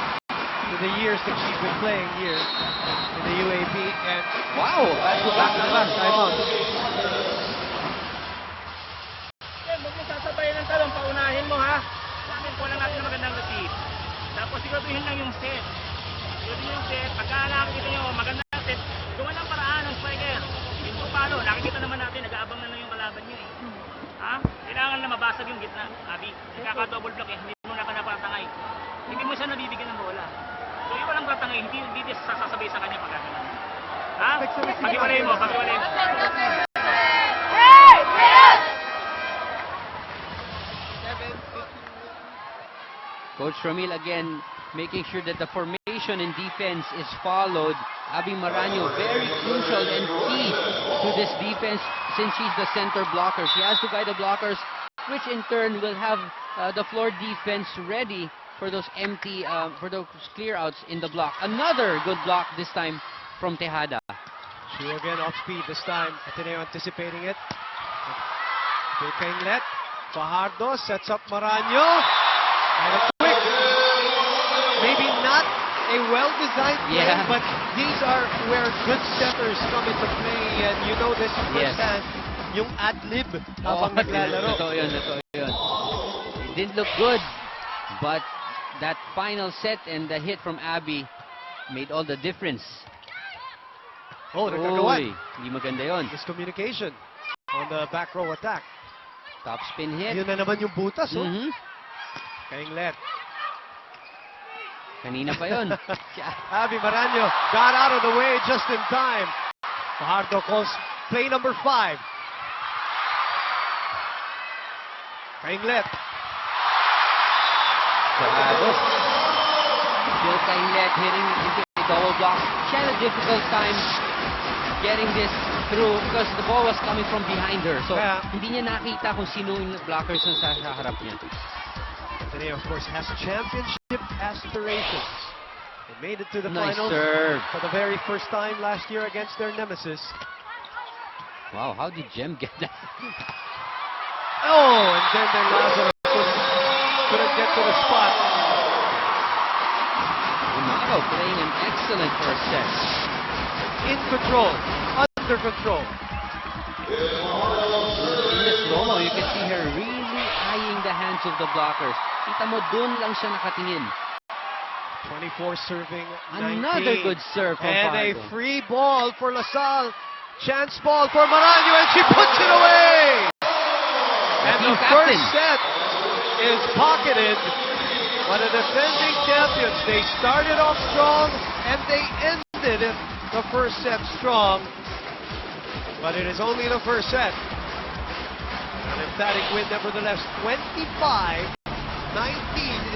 in the years that she's been playing here in the UAP. And wow, back to back timeout. Huwag mo sasabayan ng talong, paunahin mo ha. Sabi ko lang natin na magandang receive. Tapos siguraduhin lang yung set. Siguraduhin yung set. Pagka nakikita nyo magandang set, gawa ng paraan ng striker. Hindi mo palo. Nakikita naman natin, nag-aabang na yung kalaban nyo eh. Ha? Kailangan na mabasag yung gitna, Abby. Nagkaka-double block eh. Hindi mo na ka napatangay. Hindi mo siya nabibigyan ng bola. So yung walang tatangay, hindi sasabay sa kanya pag gano'n. Ha? Pag-iwalay mo, pag-iwalay mo. Coach Ramil again making sure that the formation and defense is followed. Abby Maranyo, very crucial and key to this defense since she's the center blocker. She has to guide the blockers, which in turn will have the floor defense ready for those empty, for those clear outs in the block. Another good block this time from Tejada. She again off speed this time. Ateneo anticipating it. Penglet. Fajardo sets up Maranyo. And a quick. Maybe not a well-designed play, Yeah. but these are where good setters come into play. And you know this firsthand. Yung ad-lib habang naglalaro. Totoo yun. It didn't look good, but that final set and the hit from Abby made all the difference. Oh, nagkagawan. Uy, hindi maganda yun. Miscommunication on the back row attack. Top spin hit. Yun na naman yung butas, oh. Mhm. Penglet. Kanina pa yun. Abby Maranyo got out of the way just in time. Fajardo calls play number 5. Penglet. Fajardo. Still Penglet hitting into a double block. She had a difficult time getting this through because the ball was coming from behind her. So, Yeah. hindi niya nakita kung sino yung blockers na sa harap niya. Today, of course, has championship aspirations. They made it to the Nice finals serve. for the very first time last year against their nemesis. Wow, how did Jem get that? Oh, and then their Lazaro couldn't get to the spot. Umago playing an excellent first set. In control, under control. In the slow-mo, you can see her really eyeing the hands of the blockers. Kita mo, dun lang siya nakatingin. 24 serving, Another 19. good serve from And a Fajardo. free ball for LaSalle. Chance ball for Maranyo, and she puts it away! And the team first captain. set is pocketed by the defending champions. They started off strong, and they ended the first set strong. But it is only the first set. An emphatic win nevertheless. 25-19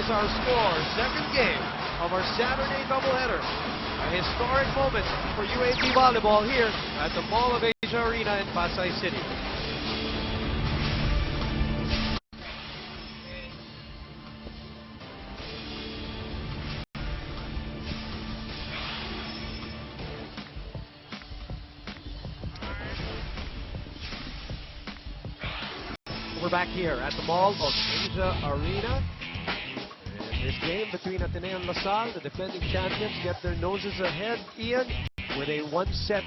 is our score. Second game of our Saturday doubleheader. A historic moment for UAP volleyball here at the Mall of Asia Arena in Pasay City. We're back here at the Mall of Asia Arena. And this game between Ateneo and LaSalle, the defending champions, get their noses ahead, Ian, with a one-set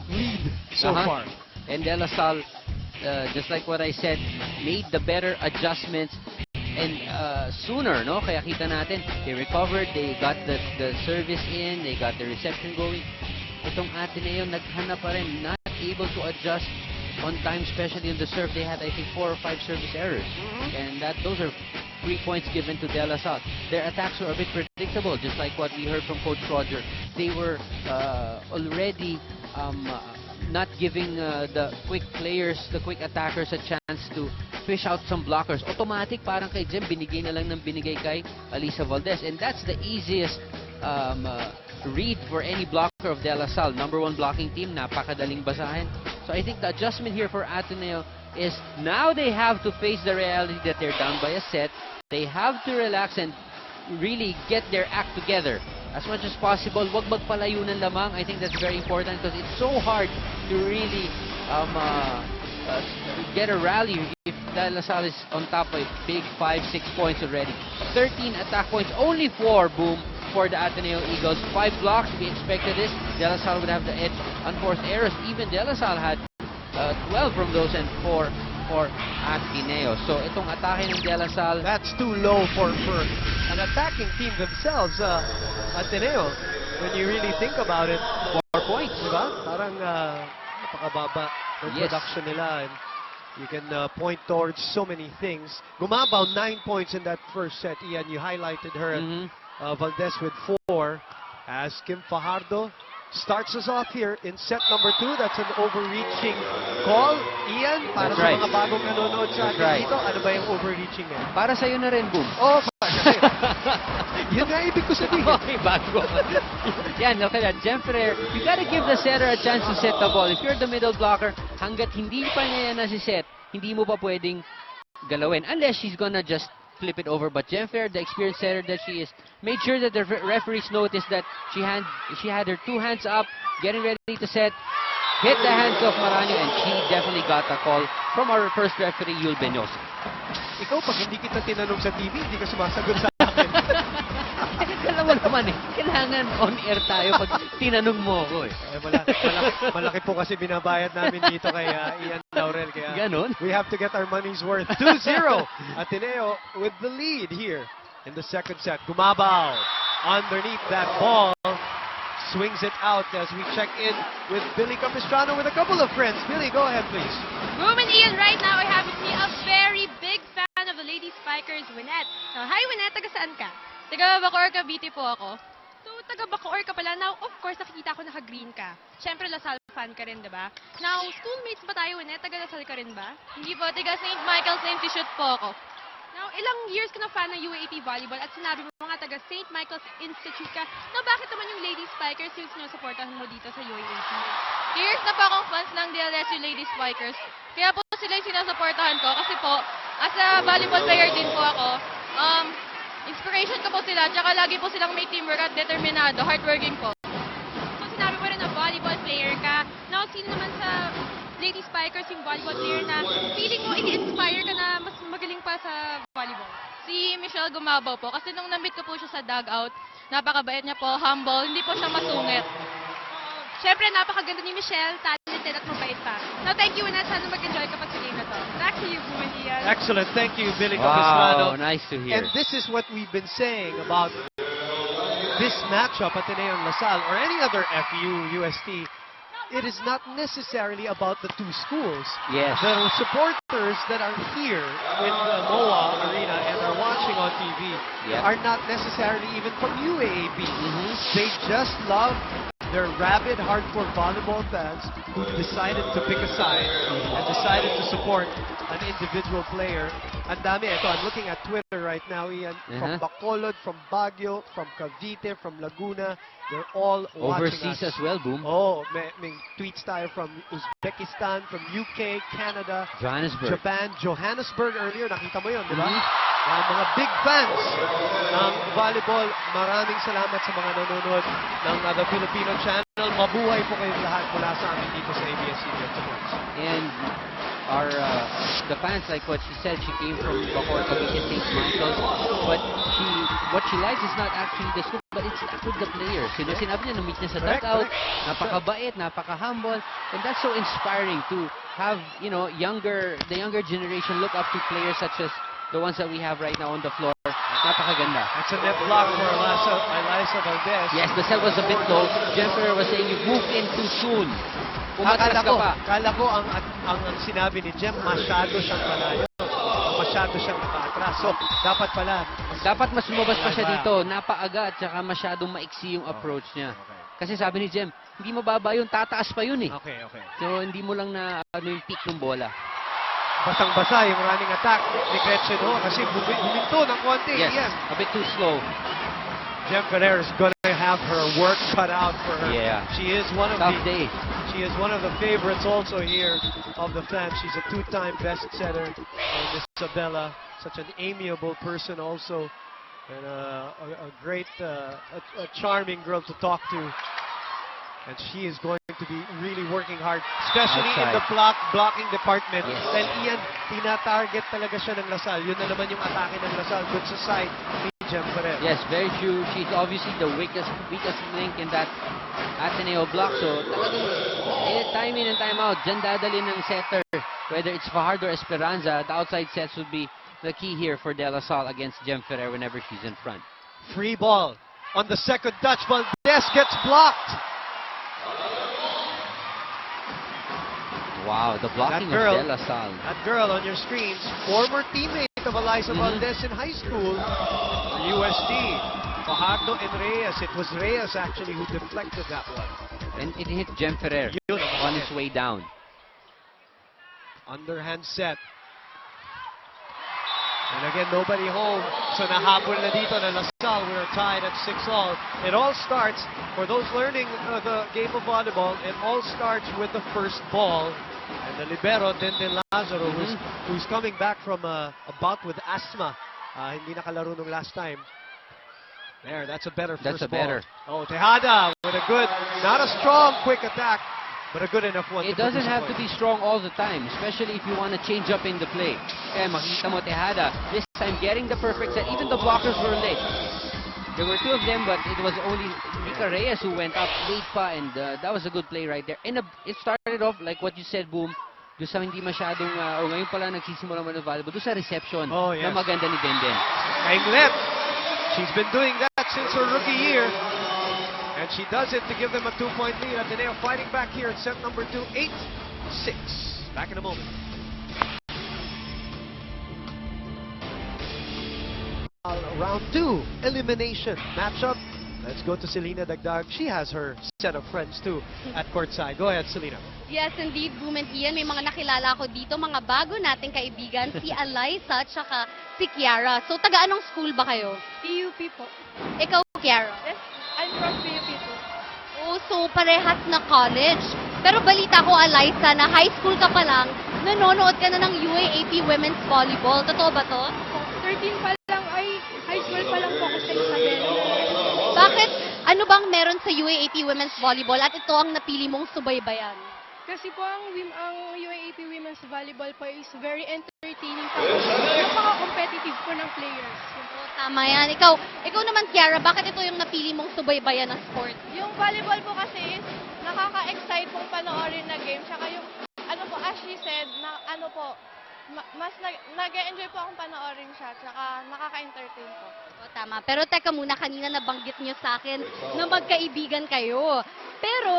lead so far. And De La Salle, just like what I said, made the better adjustments and sooner, no? Kaya kita natin, they recovered, they got the service in, they got the reception going. Itong Ateneo, naghana pa rin, not able to adjust on time, especially in the serve. They had, I think, 4 or 5 service errors. And those are 3 points given to De La Salle. Their attacks were a bit predictable, just like what we heard from Coach Roger. They were already not giving the quick players, the quick attackers a chance to fish out some blockers. Automatic, parang kay Jem, binigay na lang ng binigay kay Alisa Valdez. And that's the easiest read for any blocker of De La Salle. #1 blocking team, napakadaling basahin. So I think the adjustment here for Ateneo is now they have to face the reality that they're down by a set. They have to relax and really get their act together as much as possible, wag magpalayo ng lamang. I think that's very important because it's so hard to really get a rally if De La Salle is on top by big 5-6 points already. 13 attack points, only 4, Boom, for the Ateneo Eagles. 5 blocks, we expected this. De La Salle would have the edge on forced errors. Even De La Salle had 12 from those and 4 for Ateneo. So itong atake ng De La Salle, That's too low for an attacking team themselves, Ateneo. When you really think about it, 4 points. diba? Parang napakababa ng Yes. production nila. And you can point towards so many things. Gumabaw 9 points in that first set. Ian, you highlighted her. Mhm. Valdez with 4 as Kim Fajardo starts us off here in set number 2. That's an overreaching call. Ian, para That's sa right. mga bagong nanonood sa That's atin right. dito, ano ba yung overreaching na? para sa'yo na rin, Boom. Oh, kasi yun nga ibig ko sabihin. Okay, bago. Yan, look at that. Jem Ferrer, you gotta give the setter a chance to set the ball. If you're the middle blocker, hanggat hindi pa niya yan nasi-set, hindi mo pa pwedeng galawin. Unless she's gonna just flip it over. But Jem Ferrer, the experienced setter that she is, made sure that the referees noticed that she had her 2 hands up, getting ready to set, hit the hands of Maranyo, and she definitely got a call from our first referee, Yul Beñosa. Ikaw, pag hindi kita tinanong sa TV, hindi ka sumasagot sa akin. Alam mo naman kailangan on-air tayo pag tinanong mo ako eh. Malaki po kasi binabayad namin dito kay Ian Laurel. Kaya Ganon? we have to get our money's worth. 2-0. Ateneo with the lead here in the second set. Gumabaw underneath that ball. Swings it out as we check in with Billy Capistrano with a couple of friends. Billy, go ahead, please. Boom and Ian, right now I have with me a very big fan of the Lady Spikers, Winette. Now, hi Winette, taga saan ka? Taga Bacoor, Cavite po ako. So, taga Bacoor ka pala. Now, of course, nakikita ko naka-green ka. Siyempre, Lasal fan ka rin, diba? Now, schoolmates ba tayo, Winette? Taga Lasal ka rin ba? Hindi po, taga St. Michael's St. Shoot po ako. Now, ilang years ka na fan ng UAAP Volleyball at sinabi mo mga taga St. Michael's Institute ka. Now, bakit naman yung Lady Spikers yung sinusuportahan mo dito sa UAAP? Years na po akong fans ng DLSU Lady Spikers. Kaya po sila yung sinusuportahan ko kasi po, as a volleyball player din po ako, inspiration ko po sila, tsaka lagi po silang may teamwork at determinado, hardworking po. So, sinabi mo rin na volleyball player ka. Now, sino naman sa Lady Spikers yung volleyball player na feeling mo i-inspire ka na mas magaling pa sa volleyball? Si Michelle Gumabaw po, kasi nung na-meet ko po siya sa dugout, napakabait niya po, humble, hindi po siya masungit. Siyempre, napakaganda ni Michelle, talented at mabait pa. Now, thank you, Winette. Sana mag-enjoy ka pa sa game na to. Back to you, Boom and Ian. Excellent. Thank you, Billy Wow, Capistrano. nice to hear. And this is what we've been saying about this matchup, Ateneo and LaSalle, or any other FU, UST. It is not necessarily about the two schools. Yes. The supporters that are here in the MOA Arena and are watching on TV Yep. are not necessarily even from UAAP. Mhm. They just love their rabid, hardcore volleyball fans who decided to pick a side and decided to support an individual player. Ang dami. Ito, I'm looking at Twitter right now, Ian. From Bacolod, from Baguio, from Cavite, from Laguna. They're all watching Overseas us. as well, Boom. Oh, may tweets tayo from Uzbekistan, from UK, Canada, Johannesburg. Japan, Johannesburg earlier. Nakita mo yun, di ba? Mhm. Mga big fans ng volleyball. Maraming salamat sa mga nanonood ng The Filipino Channel. Mabuhay po kayong lahat mula sa amin dito sa ABS-CBN Sports. And our the fans, like what she said, she came from Bacoor, Cavite, St. Michael's, but what she likes is not actually the school, but it's with the players. You know, sinabi niya, nung meet niya sa Correct, dugout, correct. napakabait, napaka-humble, and that's so inspiring to have, you know, the younger generation look up to players such as the ones that we have right now on the floor. Napakaganda. That's a net block for Eliza Valdez. Yes, the set was a bit low. Jennifer was saying you moved in too soon. Umatras ka pa. Kala ko ang sinabi ni Jem, masyado siyang malayo. Masyado siyang naka-atras. So, dapat pala. Dapat mas lumabas pa siya Diba? dito. Napaaga at saka masyadong maiksi yung approach niya. Kasi sabi ni Jem, hindi mababa yun, tataas pa yun eh. Okay, okay. So hindi mo lang na yung peak ng bola. Basang-basa yung running attack ni Gretchen Ho kasi huminto ng konti. Yes, Ian. a bit too slow. Jem Ferrer is going to have her work cut out for her. Yeah. She is one of Tough day. She is one of the favorites also here of the fans. She's a two-time best setter. And Isabella, such an amiable person also. And a great, a charming girl to talk to. And she is going to be really working hard, especially in the blocking department. Yes. Dahil Ian, tina-target talaga siya ng Lasal. Yun na naman yung atake ng Lasal. Good sa side ni Jem Ferrer. Yes, very true. She's obviously the weakest link in that Ateneo block. So, talagang time in and time out, dyan dadalhin ng setter. Whether it's Fajardo or Esperanza, the outside sets would be the key here for De La Salle against Jem Ferrer whenever she's in front. Free ball on the second touch. Valdez gets blocked. Wow, the blocking That girl, of De La Salle. That girl on your screens, former teammate of Eliza Valdez in high school, USD. Fajardo and Reyes. It was Reyes actually who deflected that one. And it hit Jem Ferrer on his way down. Underhand set. And again, nobody home. So nahabol na dito na Lasal. We're tied at 6-all. It all starts, for those learning the game of volleyball, it all starts with the first ball. And the libero, Denden Lazaro, who's coming back from a bout with asthma. Hindi nakalaro nung last time. There, that's a better first ball. Oh, Tejada with a good, not a strong, quick attack, but a good enough one. It doesn't have to be strong all the time, especially if you want to change up in the play. Kaya makita mo Tejada, this time getting the perfect set. Even the blockers were late. There were two of them, but it was only Mika Reyes who went up late pa, and that was a good play right there. And it started off, like what you said, Boom, doon sa hindi masyadong, o ngayon pala nagsisimula man ng volleyball, doon sa reception na maganda ni Denden. Kainglet, she's been doing that since her rookie year. And she does it to give them a 2-point lead. Ateneo fighting back here at set number 2, 8-6. Back in a moment. Round 2, elimination matchup. Let's go to Selena Dagdag. She has her set of friends too at courtside. Go ahead, Selena. Yes, indeed, Boom and Ian. May mga nakilala ko dito, mga bago nating kaibigan, si Eliza at saka si Kiara. So, taga-anong school ba kayo? PUP po. Ikaw, Kiara? Yes, I'm from PUP po. Oh, so parehas na college. Pero balita ko, Eliza, na high school ka pa lang, nanonood ka na ng UAAP Women's Volleyball. Totoo ba to? 13 pa lang, ay high school pa lang po ako sa Isabela. Bakit? Ano bang meron sa UAAP Women's Volleyball at ito ang napili mong subaybayan? Kasi po ang UAAP Women's Volleyball po is very entertaining. Tapos napaka-competitive po ng players. Oh, tama yan. Ikaw naman, Kiara, bakit ito yung napili mong subaybayan na sport? Yung volleyball po kasi is nakaka-excite pong panoorin na game. Tsaka yung, ano po, as she said, na ano po, mas nag-enjoy po akong panoorin siya. Tsaka nakaka-entertain po. Oh, tama. Pero teka muna, kanina nabanggit niyo sa akin na magkaibigan kayo. Pero,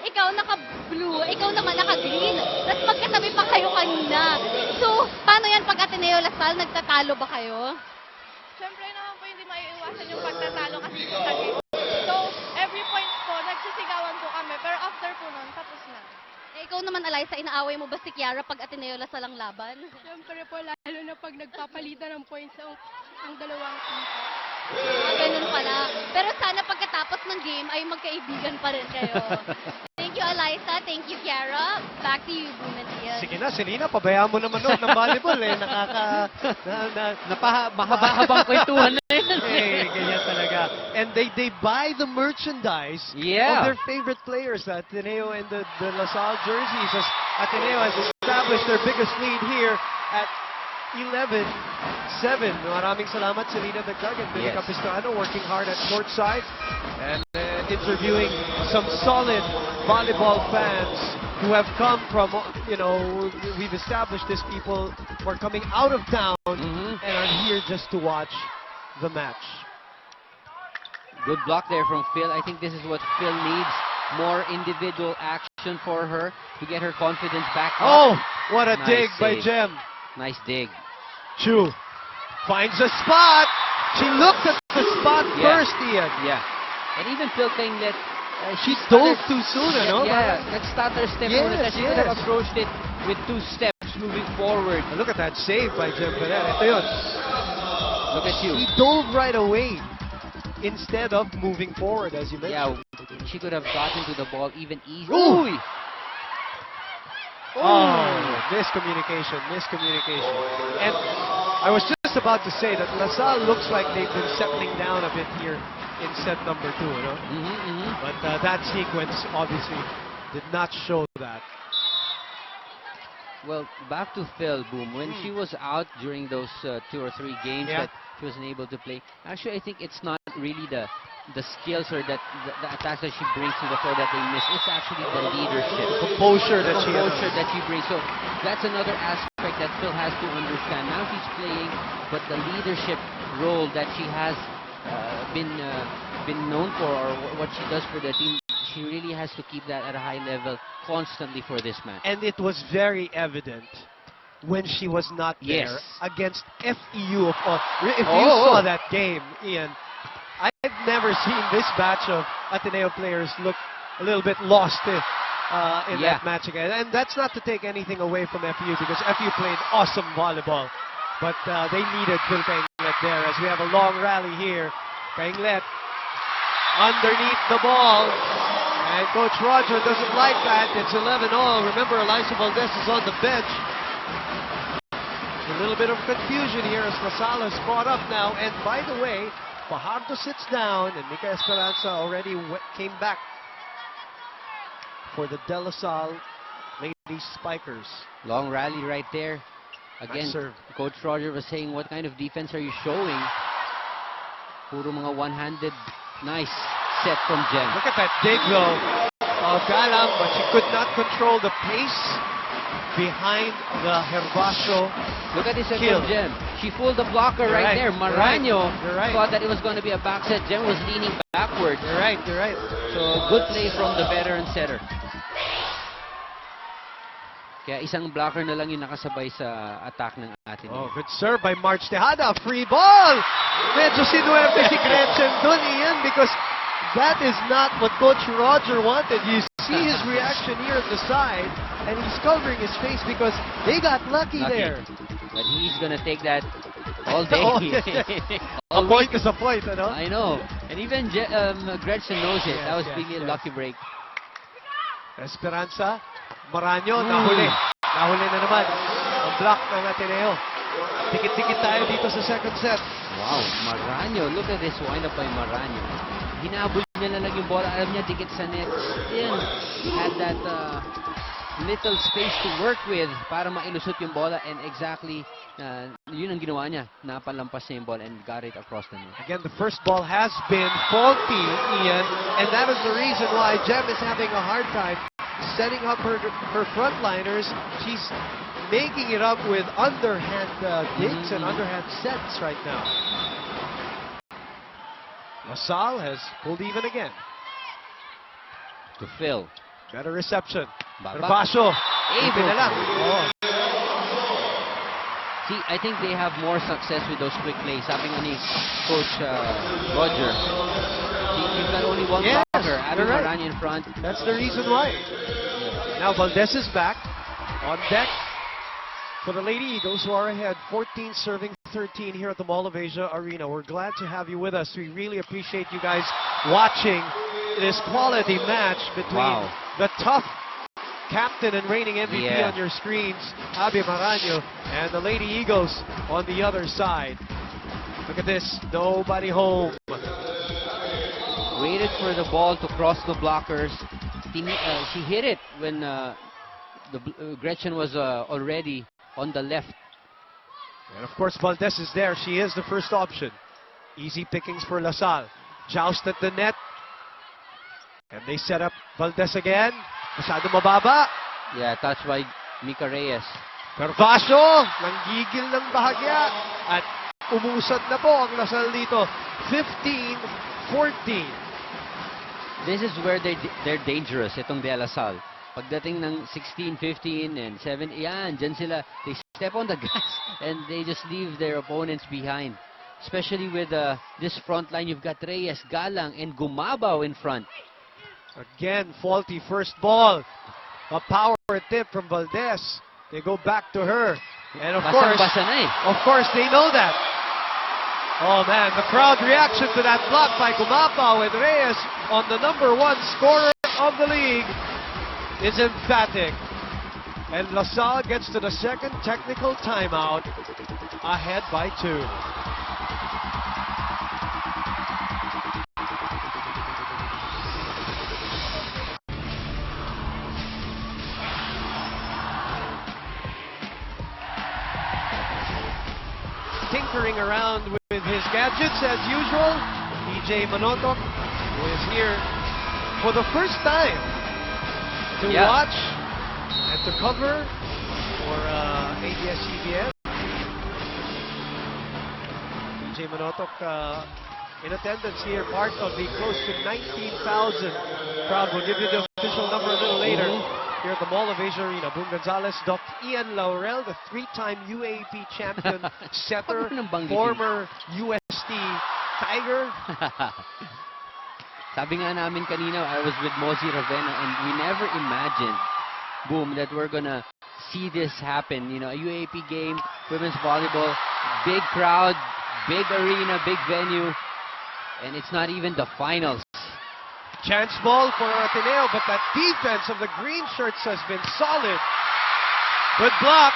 ikaw naka-blue, ikaw naman naka-green. Tapos magkatabi pa kayo kanina. So, paano yan pag Ateneo Lasal? Nagtatalo ba kayo? Siyempre naman po hindi maiiwasan yung pagtatalo kasi sa game. So, every point po, nagsisigawan po kami. Pero after po nun, tapos na. Eh, ikaw naman, Eliza, inaaway mo ba si Kiara pag Ateneo Lasal ang laban? Siyempre po, lalo na pag nagpapalitan ng points ang dalawang team po. Ganun pala. Pero sana pagkatapos ng game ay magkaibigan pa rin kayo. Thank you, Eliza. Thank you, Kiara. Back to you, Boom and Ian. Sige na, Selena, pabayaan mo naman noon ng volleyball eh. Mahaba-habang kwentuhan na yan. Eh, ganyan talaga. And they buy the merchandise of their favorite players, the Ateneo and the La Salle jerseys, as Ateneo has established their biggest lead here at 11-7. Maraming salamat, Selena Dagdag and Billy Capistrano, working hard at courtside and interviewing some solid volleyball fans who have come from, we've established these people who are coming out of town and are here just to watch the match. Good block there from Phil. I think this is what Phil needs. More individual action for her to get her confidence back up. Oh, what a Nice dig by save. Jem. Nice dig. Chu finds a spot. She looked at the spot first, Ian. Yeah. And even Phil saying that She dove too soon, no? Yeah, nag-stutter step muna. She could have approached it with 2 steps moving forward. Look at that save by Jem Ferrer. Ito yun. Look at you. He dove right away instead of moving forward, as you mentioned. Yeah, she could have gotten to the ball even easier. Ooh! Oh, miscommunication. And I was just just about to say that LaSalle looks like they've been settling down a bit here in set number 2, you know? But that sequence obviously did not show that. Well, back to Phil, Boom. When she was out during those 2 or 3 games that she wasn't able to play, actually I think it's not really the skills or that the attacks that she brings to the floor that they miss. It's actually the leadership, Composure that she brings. So that's another aspect that Phil has to understand. Now she's playing, but the leadership role that she has been known for, or what she does for the team, she really has to keep that at a high level constantly for this match. And it was very evident when she was not there against FEU. If you saw that game, Ian, I've never seen this batch of Ateneo players look a little bit lost in that match again. And that's not to take anything away from FEU, because FEU played awesome volleyball. But they needed Phil Kainglet there, as we have a long rally here. Kainglet underneath the ball. And Coach Roger doesn't like that. It's 11-all. Remember, Elisa Valdez is on the bench. A little bit of confusion here as LaSalle is caught up now. And by the way, Fajardo sits down, and Mika Esperanza already came back for the De La Salle Lady Spikers. Long rally right there. Again, Nice serve. Coach Roger was saying, what kind of defense are you showing? Puro mga one-handed. Nice set from Jem. Look at that dig though of Galang, but she could not control the pace behind the Herbacio. Look at this set kill. from Jem. She fooled the blocker right there. Maraño You're right. thought that it was going to be a back set. Jem was leaning backwards. You're right. So good play from the veteran setter. Kaya isang blocker na lang yung nakasabay sa attack ng atin. Oh, good serve by March Tejada. Free ball! Medyo sinuwerte si Gretchen dun, Ian, because that is not what Coach Roger wanted. You see his reaction here at the side, and he's covering his face because they got lucky there. But he's gonna take that all day. A point is a point, ano? I know. And even Gretchen knows it. That was really a lucky break. Esperanza, Maraño, nahuli. Nahuli na naman ang block ng Ateneo. Dikit-dikit tayo dito sa second set. Wow, Maraño. Look at this wind-up by Maraño. Hinabol niya na lang yung bola. Alam niya, dikit sa net. Still had that little space to work with para mailusot yung bola, and exactly yun ang ginawa niya. Napalampas niya yung bola and got it across the net. Again, the first ball has been faulty, Ian, and that is the reason why Jem is having a hard time setting up her frontliners. She's making it up with underhand digs and underhand sets right now. LaSalle has pulled even again. To Phil. Better reception. Baba. Herbacio. Able. Na lang. Oh. See, I think they have more success with those quick plays. Sabi nga ni Coach Roger, you've got only one blocker. Abby Maraño in front. That's the reason why. Now Valdez is back on deck for the Lady Eagles, who are ahead 14 serving 13 here at the Mall of Asia Arena. We're glad to have you with us. We really appreciate you guys watching this quality match between the tough captain and reigning MVP on your screens, Abby Maraño, and the Lady Eagles on the other side. Look at this, nobody home. Waited for the ball to cross the blockers. She hit it when Gretchen was already on the left. And of course, Valdez is there. She is the first option. Easy pickings for LaSalle. Joust at the net. And they set up Valdez again. Masyado mababa. Yeah, touched by Mika Reyes. Herbacio, nanggigil ng bahagya. At umusad na po ang LaSalle dito. 15-14. This is where they're dangerous, itong De La Salle. Pagdating ng 16, 15, and 7, yan, dyan sila, they step on the gas and they just leave their opponents behind. Especially with this front line, you've got Reyes, Galang, and Gumabaw in front. Again, faulty first ball. A power tip from Valdez. They go back to her. And of course, they know that. Oh man, the crowd reaction to that block by Gumabaw and Reyes on the #1 scorer of the league is emphatic. And LaSalle gets to the second technical timeout, ahead by 2. Tinkering around with his gadgets as usual, EJ Manotoc, who is here for the first time to watch and to cover for ABS-CBN. EJ Manotoc in attendance here, part of the close to 19,000 crowd. We'll give you the official number a little later. Here at the Mall of Asia Arena, Boom Gonzalez, Dr. Ian Laurel, the 3-time UAAP champion setter, former UST Tiger. Sabi nga namin kanina, I was with Mozi Ravenna, and we never imagined, Boom, that we're gonna see this happen. You know, a UAAP game, women's volleyball, big crowd, big arena, big venue, and it's not even the finals. Chance ball for Ateneo, but that defense of the green shirts has been solid. Good block.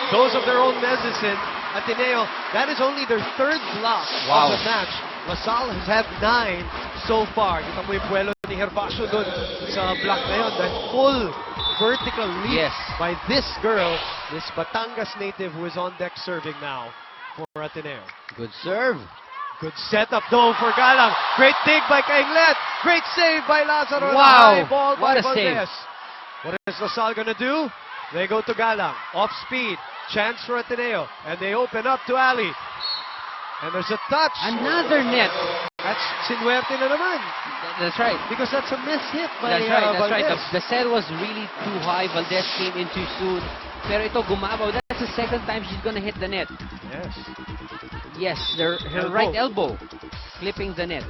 Those of their own medicine, Ateneo, that is only their third block of the match. LaSalle has had 9 so far. Kita mo yung puwelo ni Herbacio doon sa block na yun. That full vertical leap by this girl, this Batangas native who is on deck serving now for Ateneo. Good serve. Good setup though for Galang. Great dig by Kainglet. Great save by Lazaro. Wow. High ball What by a save. Valdez. What is LaSalle going to do? They go to Galang. Off speed. Chance for Ateneo. And they open up to Ali. And there's a touch. Another net. That's Sinuerte na naman. That's right. Because that's a miss hit by That's right. That's Valdez. right. The set was really too high. Valdez came in too soon. Pero ito gumabaw. That's the second time she's gonna hit the net. Yes. Yes, her right elbow clipping the net.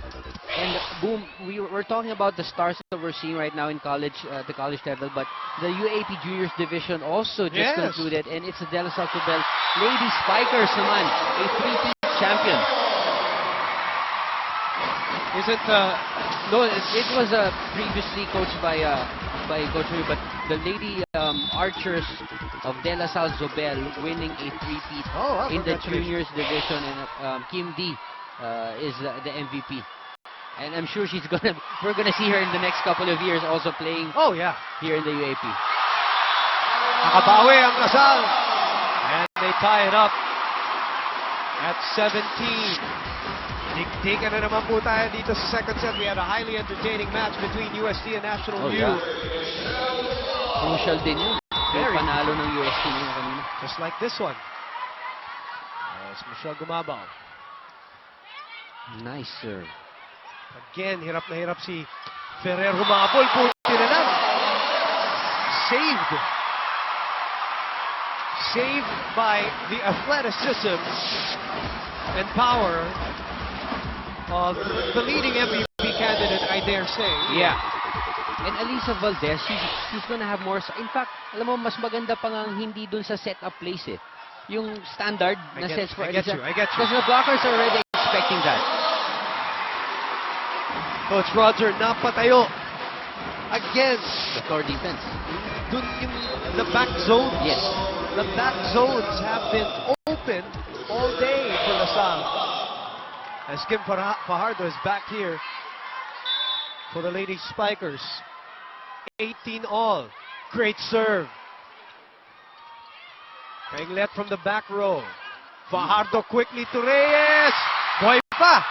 And Boom, we're talking about the stars that we're seeing right now in college, the college level, but the UAP Juniors Division also just concluded, and it's the De La Salle Zobel Lady Spikers naman, a 3-peat champion. Isn't no, it was previously coached by Coach Rui, but the Lady Archers of De La Salle Zobel winning a 3-peat in the Juniors Division, and Kim D is the MVP. And I'm sure we're gonna see her in the next couple of years also playing here in the UAP. Nakabawi ang LaSalle. And they tie it up at 17. Dikdikan na naman po tayo dito sa second set. We had a highly entertaining match between UST and National U. Crucial din yun. Very panalo ng UST nila kanina. Just like this one. As Michelle Gumabaw. Nice serve. Again, hirap na hirap si Ferrer. Humabol po sila lang. Saved. Saved by the athleticism and power of the leading MVP candidate, I dare say. Yeah. And Alisa Valdez, she's gonna have more. In fact, alam mo, mas maganda pa nga hindi dun sa setup plays eh. Yung standard na sets for Alisa. I get you. Because the blockers are already expecting that. Coach Roger, napatayo. Again. The floor defense. Dun yung the back zones. Yes. The back zones have been open all day for LaSalle. As Kim Fajardo is back here for the Lady Spikers. 18 all. Great serve. Kainglet from the back row. Fajardo quickly to Reyes. Boy pa.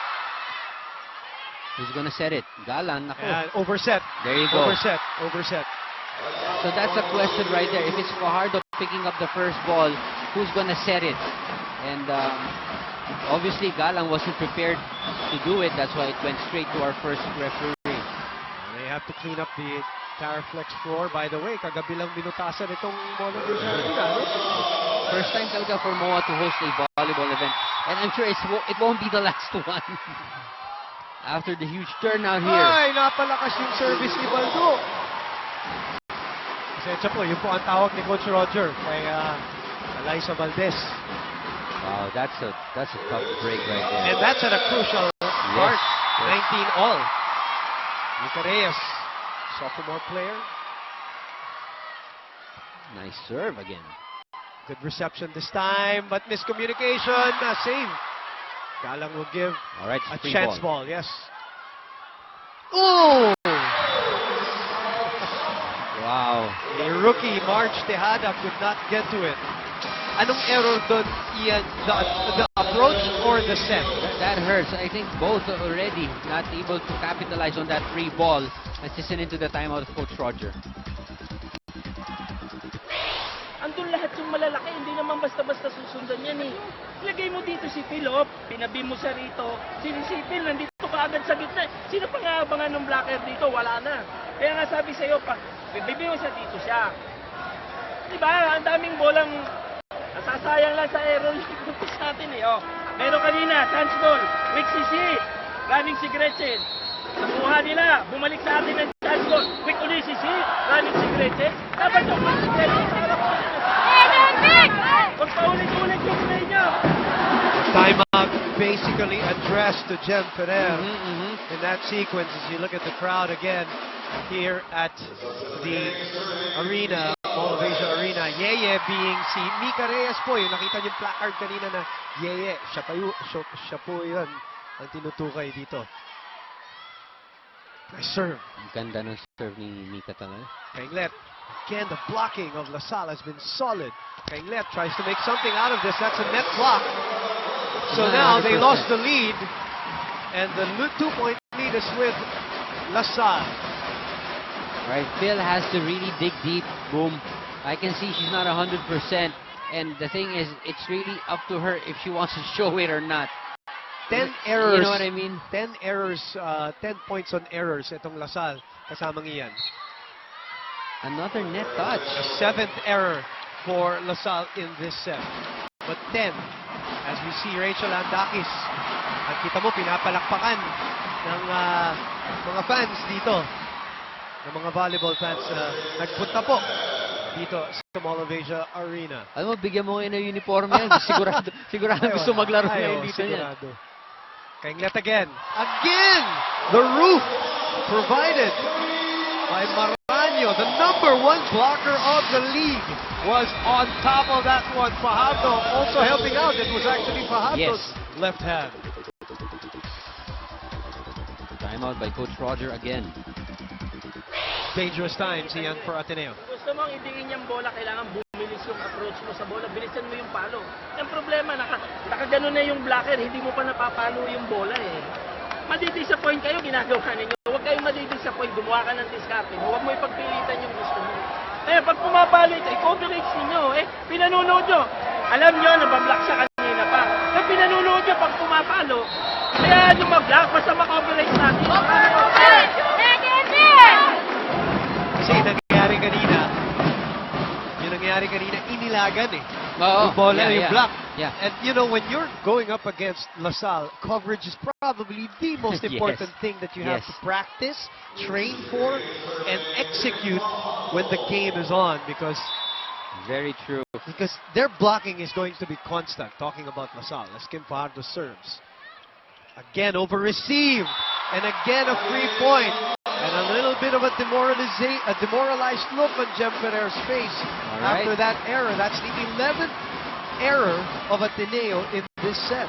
Who's gonna set it? Galang. And overset. There you go. Overset. So that's a question right there. If it's Fajardo picking up the first ball, who's gonna set it? And obviously Galang wasn't prepared to do it. That's why it went straight to our first referee. They have to clean up the Caraflex floor. By the way, kagabi lang binutasan itong Mall of Asia Arena. First time talaga for MOA to host a volleyball event. And I'm sure it won't be the last one. After the huge turnout here. Ay, napalakas yung service ni Baldo. Pasensya po, yun po ang tawag ni Coach Roger kay Alisa Valdez. Wow, that's a tough break right there. And that's at a crucial part. 19 all. Nika Reyes, sophomore player. Nice serve again. Good reception this time, but miscommunication. Save. Galang will give All right, a free chance ball. ball. Yes. Ooh! Wow. The rookie, March Tejada, could not get to it. Anong error doon, Ian? The approach or the set? That hurts. I think both are already not able to capitalize on that free ball. Assistant into the timeout of Coach Roger. Andun lahat yung malalaki, hindi naman basta-basta susundan yan eh. Ilagay mo dito si Philop, pinabi mo siya rito. Si Phil, nandito ka agad sa gitna. Sino pa nga abangan ng blocker dito? Wala na. Kaya nga sabi sa'yo, bibi mo siya dito siya. Diba? Ang daming bolang nasasayang lang sa error yung kumpis natin eh. Oh. Meron kanina, chance goal. Quick si running si Gretchen. Nakuha nila, bumalik sa atin ng chance goal. Quick ulit si running si Gretchen. Dapat yung si Gretchen. Huwag paulit-ulit yung play niya. Timeout basically addressed to Jem Ferrer in that sequence. As you look at the crowd again here at the arena, Mall of Asia Arena. Yeye being si Mika Reyes po. Yung nakita niyo yung placard kanina na Yeye. Siya po yun ang tinutukay dito. Nice serve. Ang ganda ng serve ni Mika talaga. Kainglet. Again, the blocking of LaSalle has been solid. Kainglet tries to make something out of this. That's a net block. So now they lost the lead. And the 2-point lead is with LaSalle. Right, Phil has to really dig deep. Boom. I can see she's not 100%. And the thing is, it's really up to her if she wants to show it or not. 10 errors. You know what I mean? 10 errors, 10 points on errors itong LaSalle kasamang iyan. Another net touch. A 7th error for LaSalle in this set. But 10, as we see Rachel Andakis. At kita mo, pinapalakpakan ng mga fans dito. Ng mga volleyball fans na nagpunta po dito sa Mall of Asia Arena. Alam mo, bigyan mo ngayon ng uniforme yan. Sigurado gusto maglaro ngayon dito niya. Kainglet again. Again! The roof provided by Maranyo, the #1 blocker of the league, was on top of that one. Fajardo also helping out. It was actually Fajardo's left hand. Timeout by Coach Roger again. Dangerous times, Ian, for Ateneo. Gusto mong idiin yung bola, kailangan bumilis yung approach mo sa bola. Bilisan mo yung palo. Ang problema, nakaganon na yung blocker, hindi mo pa napapalo yung bola eh. Madidisappoint kayo, ginagawa ninyo. Huwag kayong madidisappoint, gumawa ka ng diskarte mo. Huwag mo ipagpilitan yung gusto mo. Eh, pag pumapalo ito, i-coverage ninyo. Pinanunood nyo. Alam nyo, nabablock siya kanina pa. Pinanunood nyo pag pumapalo. Kaya nyo mag-block, basta ma-coverage natin. Kasi nangyari kanina, inilagan eh. Oh, yung bola, yung block. Yeah. And you know, when you're going up against LaSalle, coverage is probably the most important thing that you have to practice, train for, and execute when the game is on, because very true. Because their blocking is going to be constant. Talking about LaSalle, as Kim Fajardo serves. Again, over-received. And again, a free point. And a little bit of a demoralized look on Jem Ferrer's face after that error. That's the 11th error of Ateneo in this set.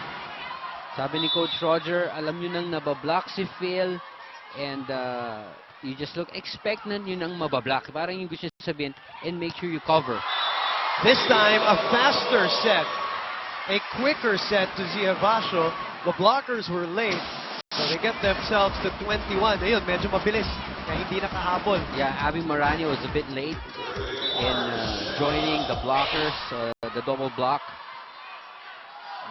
Sabi ni Coach Roger, alam nyo nang nabablock si Phil, and you just expect na nyo nang mabablock. Parang yung gusto sabihin, and make sure you cover. This time, a faster set. A quicker set to Zia Basho. The blockers were late, so they get themselves to 21. Ayun, medyo mabilis, kaya hindi nakahabol. Yeah, Abby Maranyo was a bit late in joining the blockers, the double block.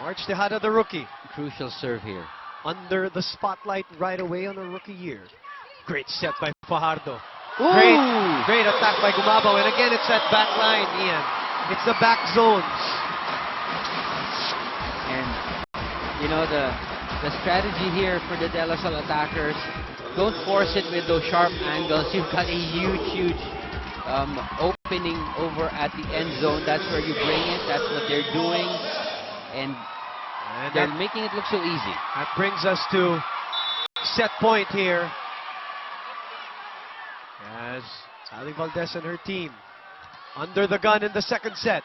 March Tejada, the rookie. Crucial serve here. Under the spotlight right away on a rookie year. Great set by Fajardo. Ooh. Great attack by Gumabaw. And again, it's that back line, Ian. It's the back zones. And, you know, the strategy here for the De La Salle attackers, don't force it with those sharp angles. You've got a huge opening over at the end zone. That's where you bring it. That's what they're doing. And they're making it look so easy. That brings us to set point here, as Sally Valdez and her team under the gun in the second set.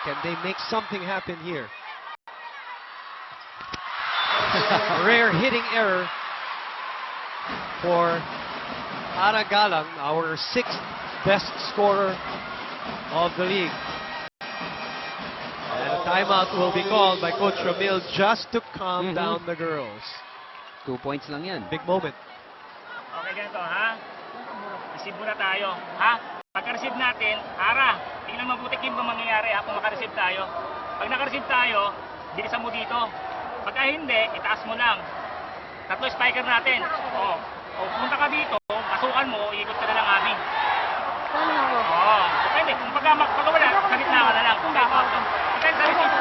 Can they make something happen here? Rare hitting error for Ara Galang, our 6th best scorer of the league. And a timeout will be called by Coach Ramil just to calm down the girls. 2 points lang yan. Big moment. Okay, ganito, ha? Receive muna tayo, ha? Pagka-receive natin, Ara, tingnan mabuti kung mangyayari ha, kung maka-receive tayo. Pag naka-receive tayo, bilisan mo dito. Pagka hindi, itaas mo lang. 3 spiker natin. O punta ka dito, pasukan mo, ikot ka na lang abi. Oo, depende. Kung pagka wala, sa gitna ka na lang. Depende sa receive.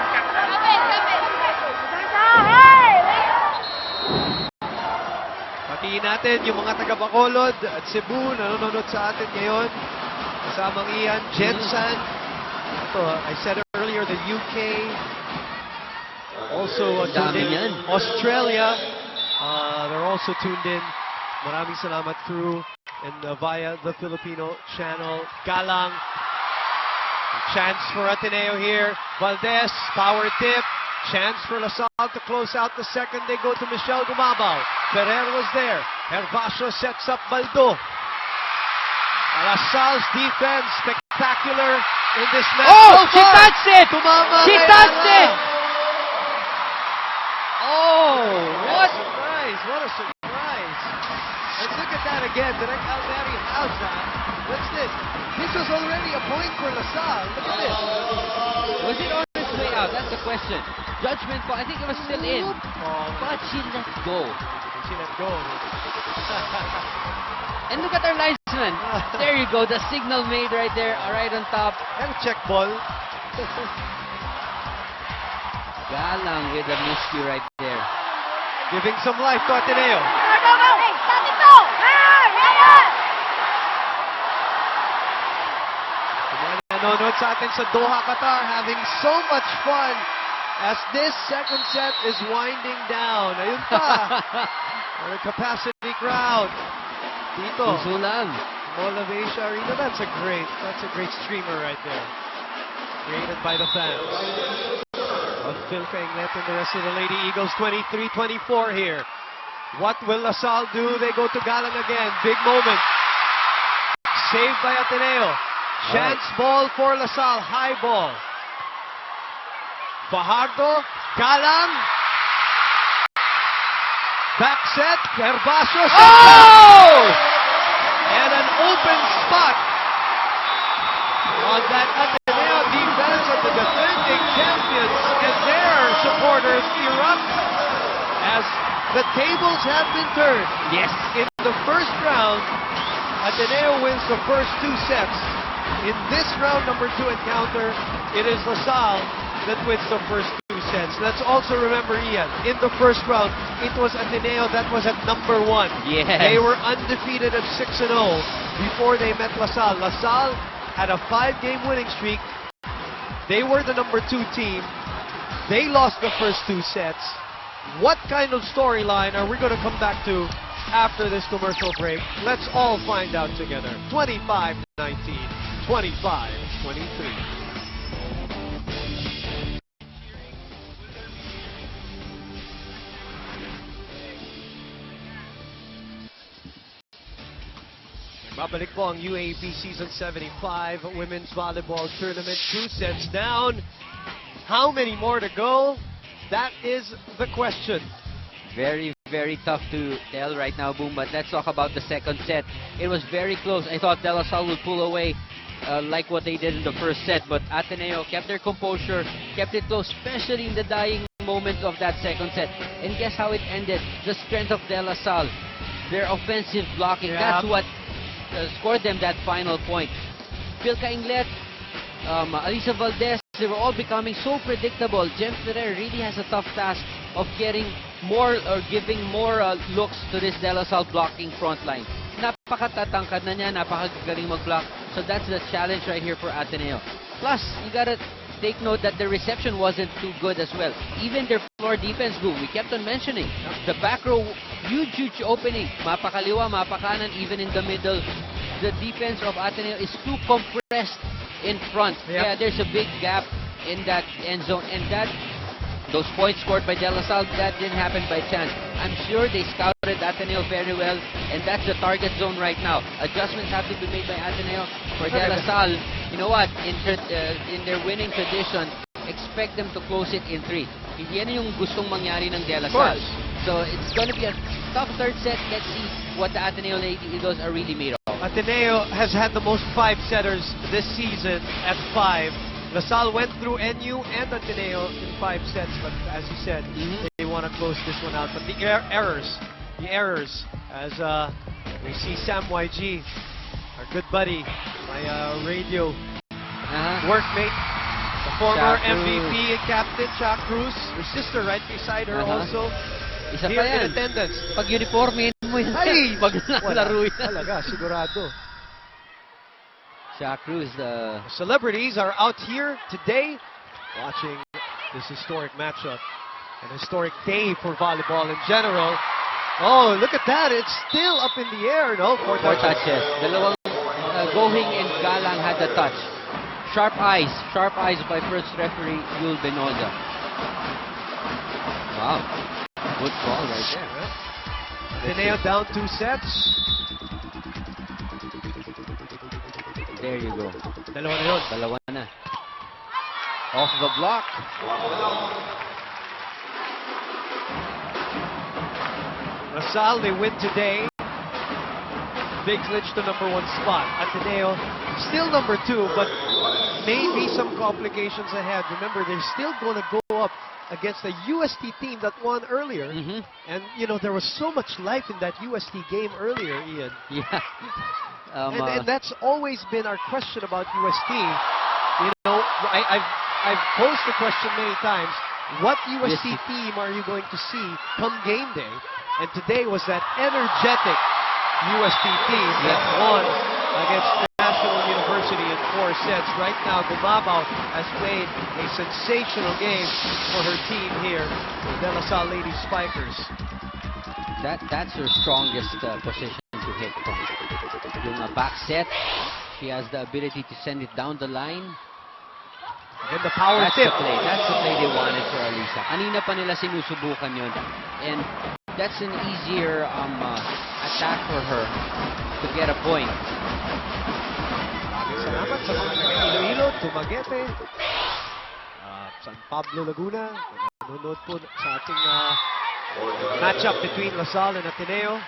Patiin natin yung mga taga-Bacolod at Cebu na nanonood sa atin ngayon. Kasamang Ian, Jensen. Ito, I said earlier, the UK. Also tuned in. Australia. They're also tuned in. Maraming salamat through and via the Filipino channel. Galang. Chance for Ateneo here. Valdez, power tip. Chance for LaSalle to close out the second. They go to Michelle Gumabao. Ferrer was there. Herbacio sets up Baldo. LaSalle's defense spectacular in this match. Oh, she touched it! Tumama She kay touched Ana. it! Oh, What a surprise! What a surprise! Let's look at that again. Direct Alveri Alza. What's this? This was already a point for LaSalle. Look at this. was it on its way out? That's the question. Judgment call. I think it was still in. Oh, But she let go. she let go. And look at our linesman. There you go. The signal made right there, right on top. And check ball. Galang with a miscue right there. Giving some life to Ateneo. Nanonood sa atin sa Doha, Qatar, having so much fun as this second set is winding down. Ayun pa. Our capacity crowd. Dito. Puso lang. Mall of Asia Arena. That's a great streamer right there. Created by the fans. Of Philka Inglet and the rest of the Lady Eagles. 23-24 here. What will LaSalle do? They go to Galang again. Big moment. Saved by Ateneo. Chance ball for LaSalle. High ball. Fajardo. Galang. Back set. Herbacio. Oh! And an open spot on that Ateneo defense, and the defending champions and their supporters erupt as the tables have been turned. Yes. In the first round, Ateneo wins the first 2 sets. In this round number 2 encounter, it is LaSalle that wins the first 2 sets. Let's also remember, Ian, in the first round, it was Ateneo that was at number 1. Yes. They were undefeated at 6-0 before they met LaSalle. LaSalle had a 5-game winning streak. They were the number 2 team. They lost the first 2 sets. What kind of storyline are we going to come back to after this commercial break? Let's all find out together. 25-19, 25-23. Babalik po ang UAAP Season 75 Women's Volleyball Tournament. 2 sets down. How many more to go? That is the question. Very, very tough to tell right now, Boom. But let's talk about the second set. It was very close. I thought De La Salle would pull away like what they did in the first set. But Ateneo kept their composure, kept it close, especially in the dying moments of that second set. And guess how it ended? The strength of De La Salle. Their offensive blocking. Yeah. That's what scored them that final point. Philka Inglet, Alisa Valdez, they were all becoming so predictable. Jem Ferrer really has a tough task of getting more or giving more looks to this De La Salle blocking front line. Napakatatangkad na niya, napakagaling mag-block. So that's the challenge right here for Ateneo. Plus, you gotta take note that the reception wasn't too good as well. Even their floor defense, Boom, we kept on mentioning. The back row, huge opening. Mapakaliwa, mapakanan, even in the middle. the defense of Ateneo is too compressed in front. Yeah. Yeah, there's a big gap in that end zone, and those points scored by De La Salle, that didn't happen by chance. I'm sure they scouted Ateneo very well, and that's the target zone right now. Adjustments have to be made by Ateneo. For De La Salle, you know what? In their winning tradition, expect them to close it in 3. Hindi yan yung gustong mangyari ng De La Salle. So it's going to be a tough third set. Let's see what the Ateneo Lady Eagles are really made of. Ateneo has had the most 5-setters this season at 5. La Salle went through NU and Ateneo in 5 sets, but as you said, they want to close this one out. But the errors, as we see Sam YG, our good buddy, my radio workmate, the former MVP and captain, Cha Cruz, her sister right beside her also, Isa here pa yan. in attendance. Pag uniformin mo yan, Ay! pag nalaro yan. Talaga, sigurado. Cha Cruz, the Celebrities are out here today watching this historic matchup. An historic day for volleyball in general. Oh, look at that. It's still up in the air. No, 4 touches. Dalawang Gohing and Galang had the touch. Sharp eyes by first referee Yul Benoza. Wow, good ball right there. Ateneo down 2 sets. There you go. Dalawa na yun. Dalawa na. Off the block. La Salle, they win today. Big clinch to #1 spot. Ateneo still #2, but maybe some complications ahead. Remember, they're still going to go up against a UST team that won earlier. And, you know, there was so much life in that UST game earlier, Ian. Yeah. And that's always been our question about UST. You know, I've posed the question many times, what UST team are you going to see come game day? And today was that energetic UST team that won against National University in 4 sets. Right now, Gumabao has played a sensational game for her team here, the De La Salle Lady Spikers. That's her strongest position to hit from. Yung back set, she has the ability to send it down the line. And the power That's tip. the play. That's the play they wanted for Alisa. Kanina pa nila sinusubukan yun. And that's an easier attack for her to get a point. Maraming salamat sa mga Iloilo, Tumaguete, San Pablo, Laguna. Nanonood po sa ating matchup between La Salle and Ateneo.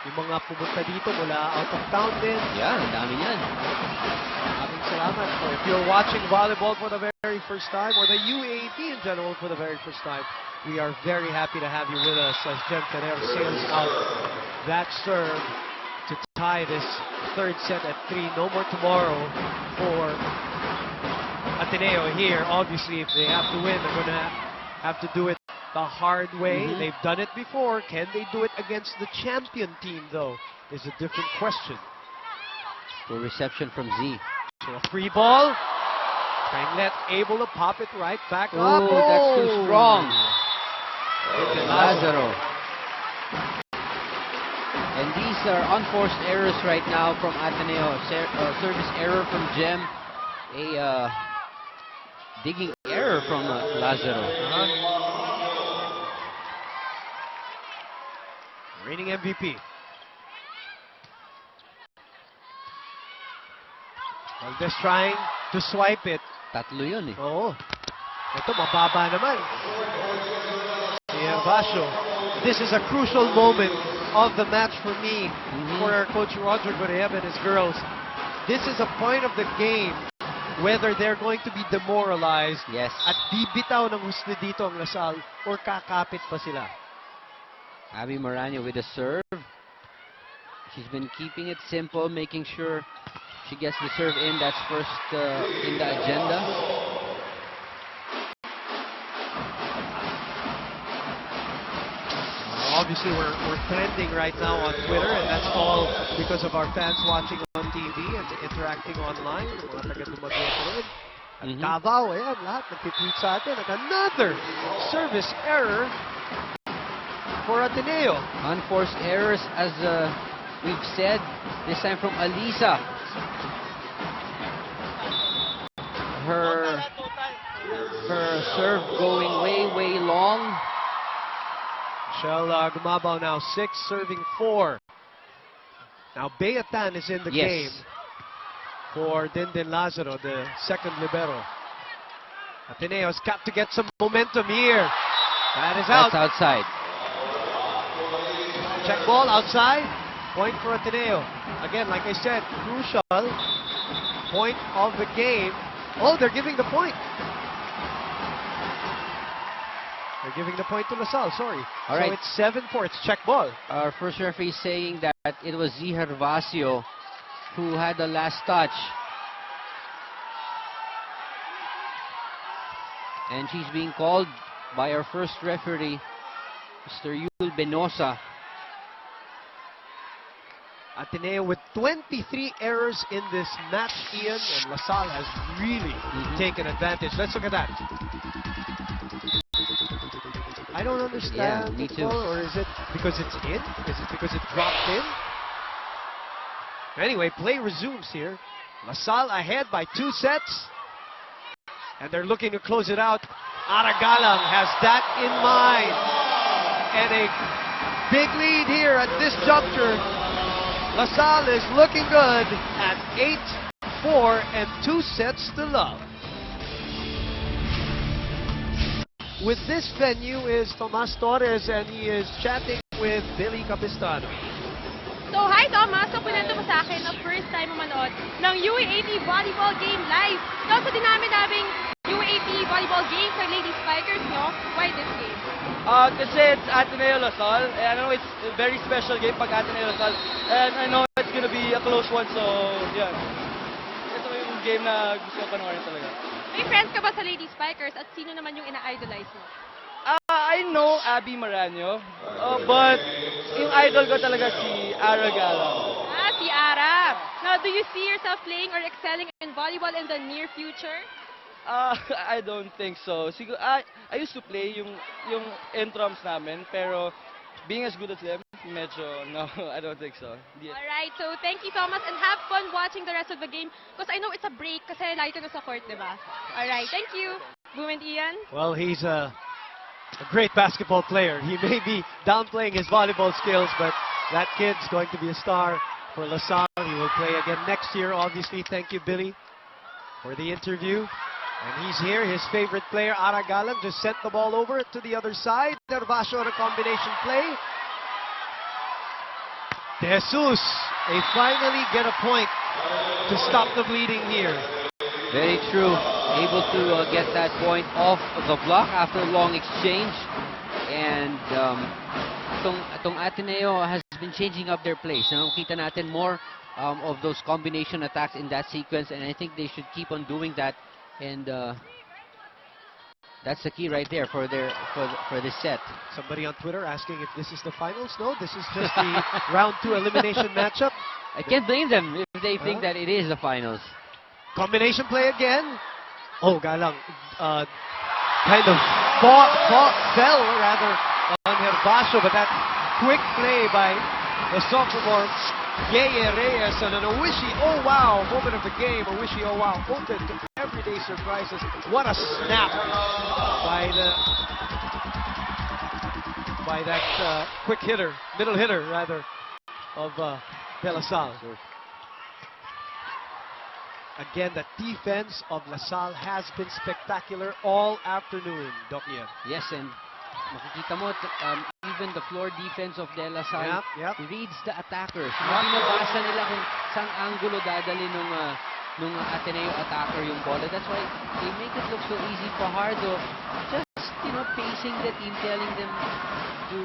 Yung mga pumunta dito mula out of town din. Yeah, ang dami niyan. Maraming salamat. So if you're watching volleyball for the very first time, or the UAAP in general for the very first time, we are very happy to have you with us as Jem Ferrer sails out that serve to tie this third set at 3. No more tomorrow for Ateneo here. Obviously, if they have to win, they're going to have to do it the hard way. They've done it before. Can they do it against the champion team, though, is a different question. Good reception from Z. So a free ball. Trenglet able to pop it right back up. Oh, that's too strong. Lazaro. And these are unforced errors right now from Ateneo. Service error from Jem. A digging error from Lazaro. Reigning MVP. Valdez trying to swipe it. Tatlo yun eh. Oo. Ito, mababa naman. Si Basho. This is a crucial moment of the match for me, for our coach Roger Goreb and his girls. This is a point of the game whether they're going to be demoralized at bibitaw ng husli dito ang La Salle or kakapit pa sila. Abby Morano with a serve. She's been keeping it simple, making sure she gets the serve in. That's first in the agenda. Obviously, we're trending right now on Twitter, and that's all because of our fans watching on TV and interacting online. Mga taga-Dumaguete rin. At Davao, ayan, lahat nag-tweet sa atin. At another service error for Ateneo. Unforced errors as we've said. This time from Alisa. Her serve going way long. Shell Gumabaw now 6, serving 4. Now Bayatan is in the game for Dindin Lazaro, the second libero. Ateneo's got to get some momentum here. That is out. That's outside. Check ball outside. Point for Ateneo. Again, like I said, crucial point of the game. Oh, they're giving the point. They're giving the point to LaSalle, sorry. All so right. it's 7-4. It's check ball. Our first referee is saying that it was Z Hervasio who had the last touch. And she's being called by our first referee, Mr. Yul Benosa. Ateneo with 23 errors in this match, Ian, and LaSalle has really taken advantage. Let's look at that. I don't understand. Me the too. call, or is it because it's in? Is it because it dropped in? Anyway, play resumes here. LaSalle ahead by 2 sets. And they're looking to close it out. Aragalang has that in mind. And a big lead here at this juncture. LaSalle is looking good at 8-4 and 2 sets to love. With this venue is Tomas Torres, and he is chatting with Billy Capistano. So, hi Thomas! So, kunento mo sa akin na first time mo manood ng UAAP volleyball game live. Now, sa dinami naming UAAP volleyball game for Lady Spikers, no? Why this game? Kasi it's Ateneo Lasal, and I know it's a very special game pag Ateneo Lasal, and I know it's gonna be a close one, so yeah. Ito yung game na gusto ko panoorin talaga. May friends ka ba sa Lady Spikers at sino naman yung ina-idolize mo? I know Abby Maranyo, but yung idol ko talaga si Ara Galang. Si Ara. Now, do you see yourself playing or excelling in volleyball in the near future? I don't think so. Siguro, I used to play yung intrams namin, pero being as good as them, medyo, no, I don't think so. Yeah. Alright, so thank you so much and have fun watching the rest of the game because I know it's a break kasi lagi ka na sa court, diba? Alright, thank you. Boom and Ian. Well, he's a great basketball player. He may be downplaying his volleyball skills, but that kid's going to be a star for LaSalle. He will play again next year, obviously. Thank you, Billy, for the interview. And he's here, his favorite player, Aragalan, just sent the ball over to the other side. Hervasio on a combination play. De Jesus, they finally get a point to stop the bleeding here. Very true. Able to get that point off the block after a long exchange. And itong Ateneo has been changing up their plays. Kita natin more of those combination attacks in that sequence, and I think they should keep on doing that. And that's the key right there for this set. Somebody on Twitter asking if this is the finals. No, this is just the round 2 elimination matchup. I can't blame them if they think that it is the finals. Combination play again. Oh, Galang kind of fell rather on Hervasio, but that quick play by the sophomore Yeye Reyes and an Owishi, oh wow, moment of the game. Owishi, oh wow, open to everyday surprises. What a snap by that quick hitter, middle hitter rather, of De La Salle. Again, the defense of LaSalle has been spectacular all afternoon, Doc Ian. Yes, and makikita mo, even the floor defense of De La Salle reads the attackers. Binabasa nila kung saan angulo dadali nung Ateneo attacker yung bola. That's why they make it look so easy. Fajardo just, pacing the team, telling them to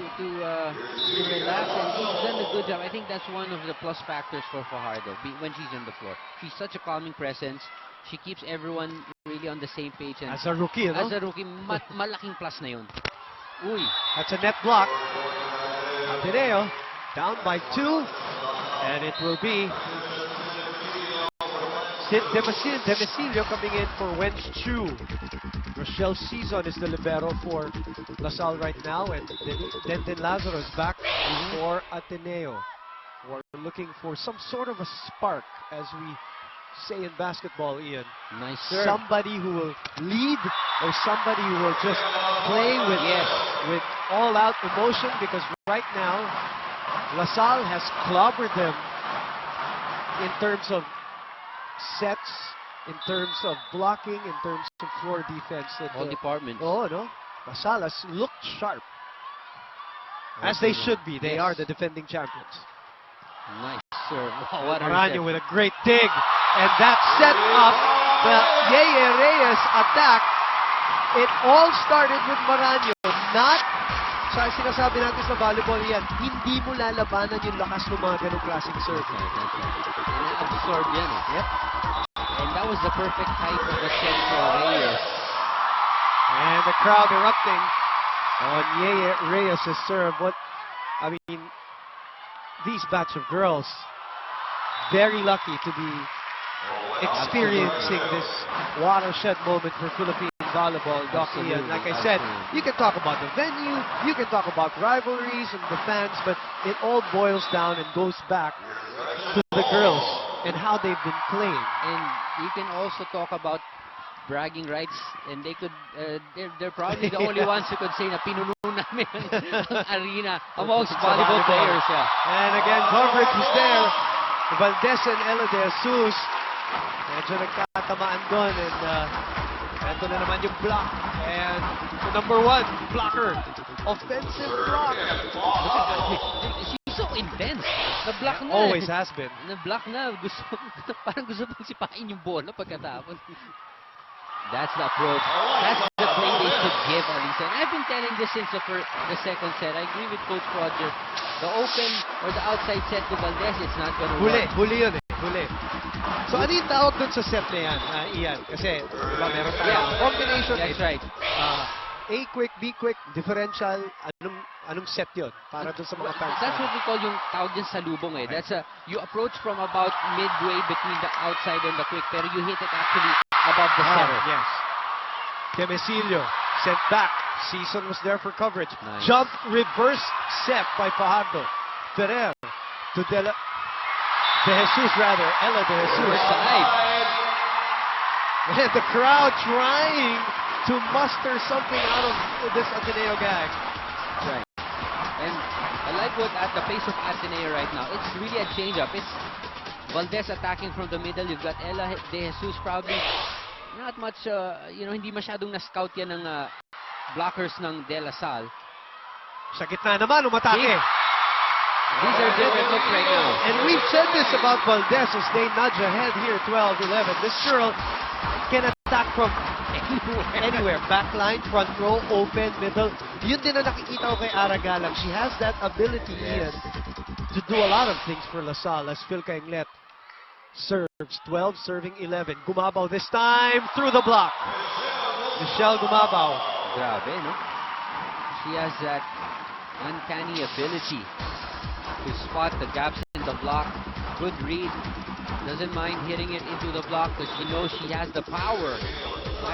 relax, and he's done a good job. I think that's one of the plus factors for Fajardo when she's on the floor. She's such a calming presence. She keeps everyone really on the same page. And as a rookie, as a rookie, malaking plus na yun. Uy. That's a net block. Ateneo down by 2, and it will be Demacilio coming in for Wench Chu. Rochelle Season is the libero for LaSalle right now, and Dindin Lazaro is back for Ateneo. who are looking for some sort of a spark, as we say in basketball, Ian. Nice serve. Somebody who will lead or somebody who will just play with all-out emotion, because right now LaSalle has clobbered them in terms of sets, in terms of blocking, in terms of floor defense. All departments. Oh, no. LaSalle has looked sharp. As they should be. They are the defending champions. Nice serve. Wow, what a Maranyo reset. with a great dig. And that set up the Yeye Reyes attack. It all started with Maranyo. Not, sa sinasabi natin sa volleyball yan, hindi mo lalabanan yung lakas ng mga ganong klaseng serve. Absorb yan. Yep. And that was the perfect height of the set for Reyes. And the crowd erupting on Yeye Reyes' serve. What, I mean, these batch of girls, very lucky to be experiencing this watershed moment for Philippine volleyball, Doc Ian. Like I said, you can talk about the venue, you can talk about rivalries and the fans, but it all boils down and goes back to the girls and how they've been playing. And you can also talk about bragging rights, and they could, they're probably the only ones who could say na pinuno namin ang arena amongst volleyball players. Yeah. And again, coverage is there. Valdez and Ella de Jesus. Medyo nagkatamaan doon, and ito na naman yung block. And the number one blocker. Offensive block. She's so intense. Na-block na. Always has been. Na-block na. Parang gusto pang sipain yung bola pagkatapon. That's the approach. That's the play they should give, Alisa. And I've been telling this since the second set. I agree with Coach Roger. The open or the outside set to Valdez, it's not going to work. Huli yun eh. Huli. So ano yung tawag dun sa set na yan, Ian? Kasi, diba, meron tayong combination. That's right. A quick, B quick, differential. Anong set yun? Para dun sa mga fans. That's what we call yung tawag dyan sa lubong eh. That's you approach from about midway between the outside and the quick, pero you hit it actually above the center. Yes. Temesilio sent back. Season was there for coverage. Nice. Jump reverse set by Fajardo. Ferrer to De Jesus rather. Ella De Jesus. Side. And the crowd trying to muster something out of this Ateneo gag. Right. And I like what at the pace of Ateneo right now. It's really a change-up. It's Valdez attacking from the middle. You've got Ella De Jesus probably not much, hindi masyadong na-scout yan ng blockers ng De La Salle. Sa gitna naman, umatake. These are different looks right now. And we've said this about Valdez as they nudge ahead here, 12-11. This girl can attack from anywhere. Backline, front row, open, middle. Yun din na nakikita ko kay Aragalang. She has that ability, Ian, to do a lot of things for LaSalle as Phil Cainglet serves 12, serving 11. Gumabaw this time through the block. Michelle Gumabaw. Grabe, no? She has that uncanny ability to spot the gaps in the block. Good read. Doesn't mind hitting it into the block because she knows she has the power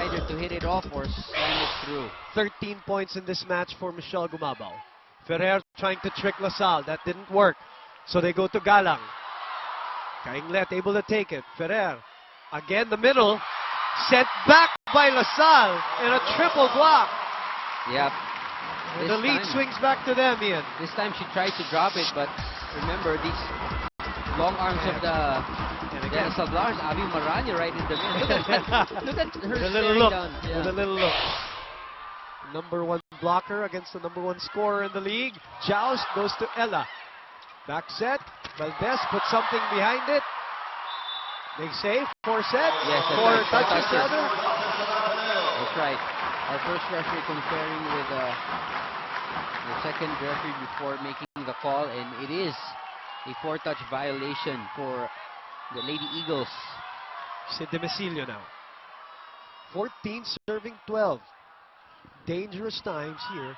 either to hit it off or slam it through. 13 points in this match for Michelle Gumabaw. Ferrer trying to trick LaSalle. That didn't work. So they go to Galang. Cainglet able to take it. Ferrer. Again, the middle. Sent back by LaSalle in a triple block. Yep. And the lead swings back to them, Ian. This time she tried to drop it, but remember these long arms of the De La Salle Blockers. Avi Maranyo right in the middle. Look at her With a little staring look. down. Yeah. With a little look. Number one blocker against the number one scorer in the league. Joust goes to Ella. Back set. Valdez put something behind it. Big save. 4 set. Yes, that's Four right. touches rather. That's right. Our first referee comparing with the second referee before making the call, and it is a 4-touch violation for the Lady Eagles. Sid Demesilio now. 14 serving 12. Dangerous times here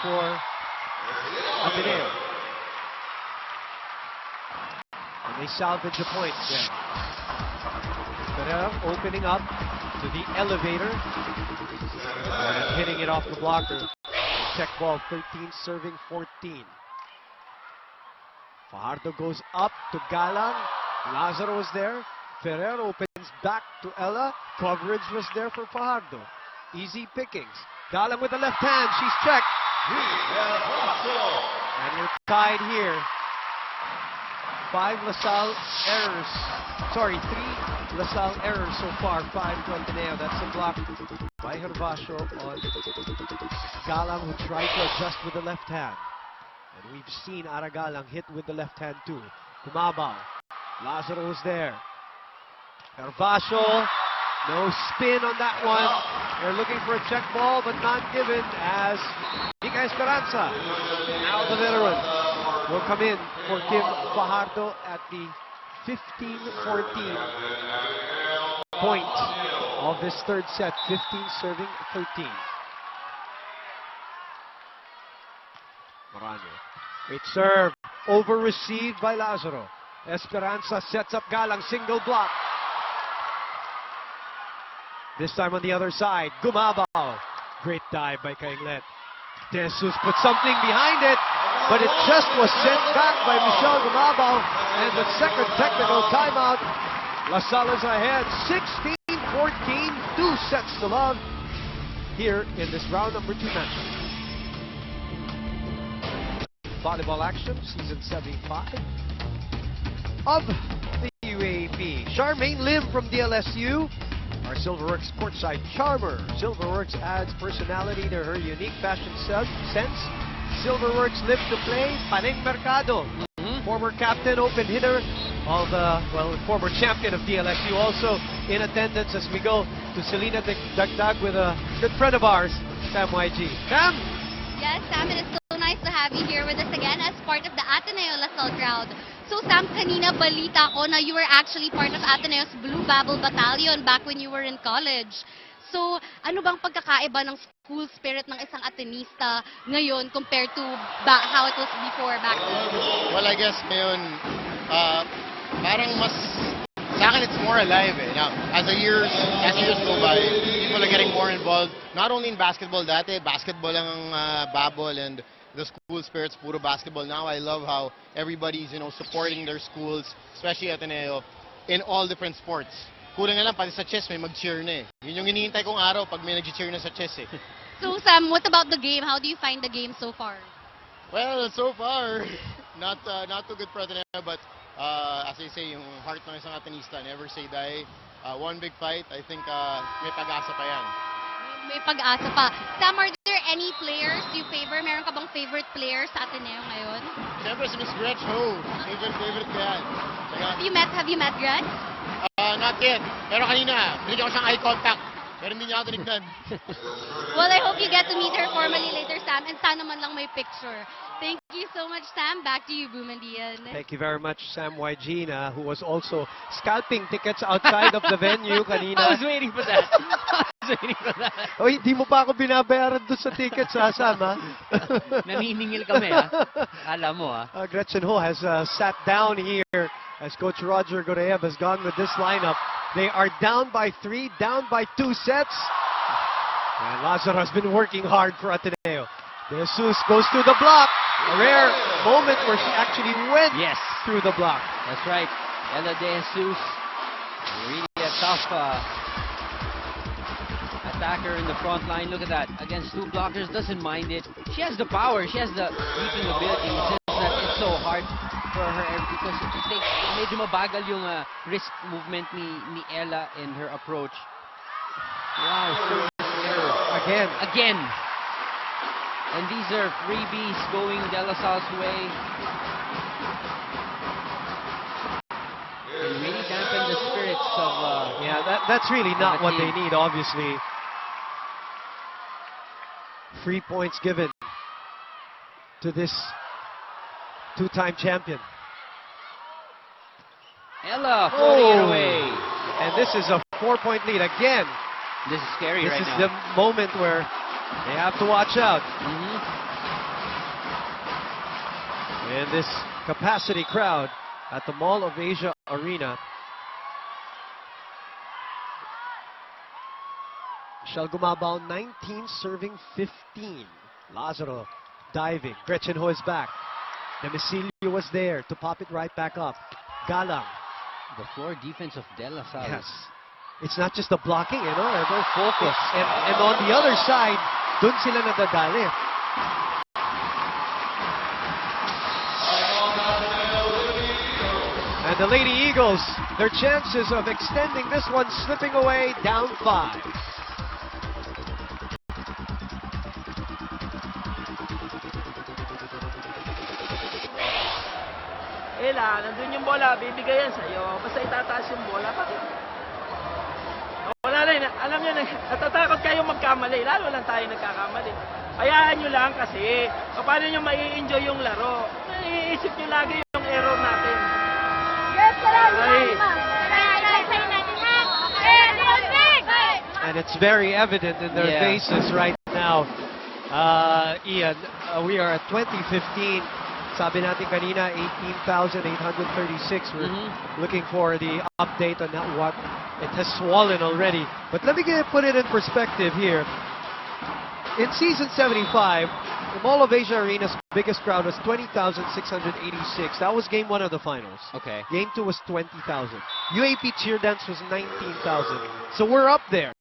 for Ateneo. And they salvage a point there. Ferrer opening up to the elevator and hitting it off the blocker. Check ball, 13 serving 14. Fajardo goes up to Galang. Lazaro is there. Ferrer opens back to Ella. Coverage was there for Fajardo. Easy pickings. Galang with the left hand. She's checked. And we're tied here. 5 LaSalle errors. Sorry, 3 LaSalle errors so far. 5 to Ateneo. That's a block by Gervasio on Galang, who tried to adjust with the left hand. And we've seen Aragalang hit with the left hand too. Kumabaw. Lazaro was there. Gervasio. No spin on that one. They're looking for a check ball, but not given, as Mika Esperanza, now the veteran, will come in for Kim Fajardo at the 15-14 point of this third set. 15 serving 13. Morano. Great serve. Over-received by Lazaro. Esperanza sets up Galang. Single block. This time on the other side. Gumabaw. Great dive by Kainglet. De Jesus put something behind it, but it just was sent back by Michelle Gumabaw. And the second technical timeout. LaSalle is ahead. 16-14. 2 sets to love here in this round number 2 matchup. Volleyball action, season 75 of the UAP. Charmaine Lim from DLSU, our Silverworks courtside charmer. Silverworks adds personality to her unique fashion sense. Silverworks live to play. Paneng Mercado, former captain, open hitter of former champion of DLSU, also in attendance as we go to Selena Dagdag with a good friend of ours, Sam YG. Sam? Yes, Sam, it is so nice to have you here with us again as part of the Ateneo LaSalle crowd. So Sam, kanina balita ko na you were actually part of Ateneo's Blue Babble Battalion back when you were in college. So ano bang pagkakaiba ng school spirit ng isang Atenista ngayon compared to how it was before back then? Well, I guess ngayon, parang mas, sa akin it's more alive eh. Now, as years go by, people are getting more involved, not only in basketball dati, basketball lang ang babble and the school spirit's puro basketball. Now I love how everybody's, supporting their schools, especially Ateneo, in all different sports. Kulang na lang, pati sa chess may mag-cheer na eh. Yun yung hinihintay kong araw pag may nag-cheer na sa chess eh. So Sam, what about the game? How do you find the game so far? Well, so far, not too good for Ateneo, but as I say, yung heart ng isang Atenista, never say die. One big fight, I think may pag-asa pa yan. May pag-asa pa. Sam, are there any players you favor? Meron ka bang favorite player sa Ateneo ngayon? Siyempre si Miss Gretch Ho. Favorite ko yan. Have you met Gretch? Not yet. Pero kanina, binigyan ko siyang eye contact. Pero hindi niya ako tinignan. Well, I hope you get to meet her formally later, Sam. And sana man lang may picture. Thank you so much, Sam. Back to you, Bumandian. Thank you very much, Sam YG, who was also scalping tickets outside of the venue kanina. I was waiting for that. Oh, hindi mo pa ako binabayaran doon sa tickets, Sam, ha? Naniningil kami, ha? Alam mo, ha? Gretchen Ho has sat down here as Coach Roger Goreev has gone with this lineup. They are down by 3, down by 2 sets. And Lazaro has been working hard for Ateneo. De Jesus goes through the block. A rare moment where she actually went through the block. That's right. Ella De Jesus, really a tough attacker in the front line. Look at that. Against 2 blockers, doesn't mind it. She has the power. She has the leaping ability. It's just that it's so hard for her because medyo mabagal yung wrist movement ni Ella in her approach. Wow, service error. Again. And these are freebies going De La Salle's way. And really dampen the spirits of... that's really not what they need, obviously. Free points given to this 2-time champion. Ella floating it away. And this is a 4-point lead again. This is scary right now. This is the moment where they have to watch out. And this capacity crowd at the Mall of Asia Arena. Michelle Gumabaw, 19 serving 15. Lazaro diving. Gretchen Ho is back. Demisilio was there to pop it right back up. Galang. The floor defense of De La Salle. Yes. It's not just the blocking, you know, they're very focused. And on the other side, dun sila nadadali. And the Lady Eagles, their chances of extending this one slipping away, down 5. Ella, nandun yung bola, bibigay yan sa'yo. Basta itataas yung bola. Bakit? Wala na yun. Alam nyo, natatakot kayo magkamali. Lalo lang tayo nagkakamali. Hayaan nyo lang kasi paano nyo mai-enjoy yung laro. Naiisip nyo lagi yung error natin. And it's very evident in their faces right now. Ian, we are at 2015. Sabi natin kanina, 18,836. We're looking for the update on that, what it has swollen already. But let me put it in perspective here. In season 75, the Mall of Asia Arena's biggest crowd was 20,686. That was game 1 of the finals. Okay. Game 2 was 20,000. UAP Cheer Dance was 19,000. So we're up there.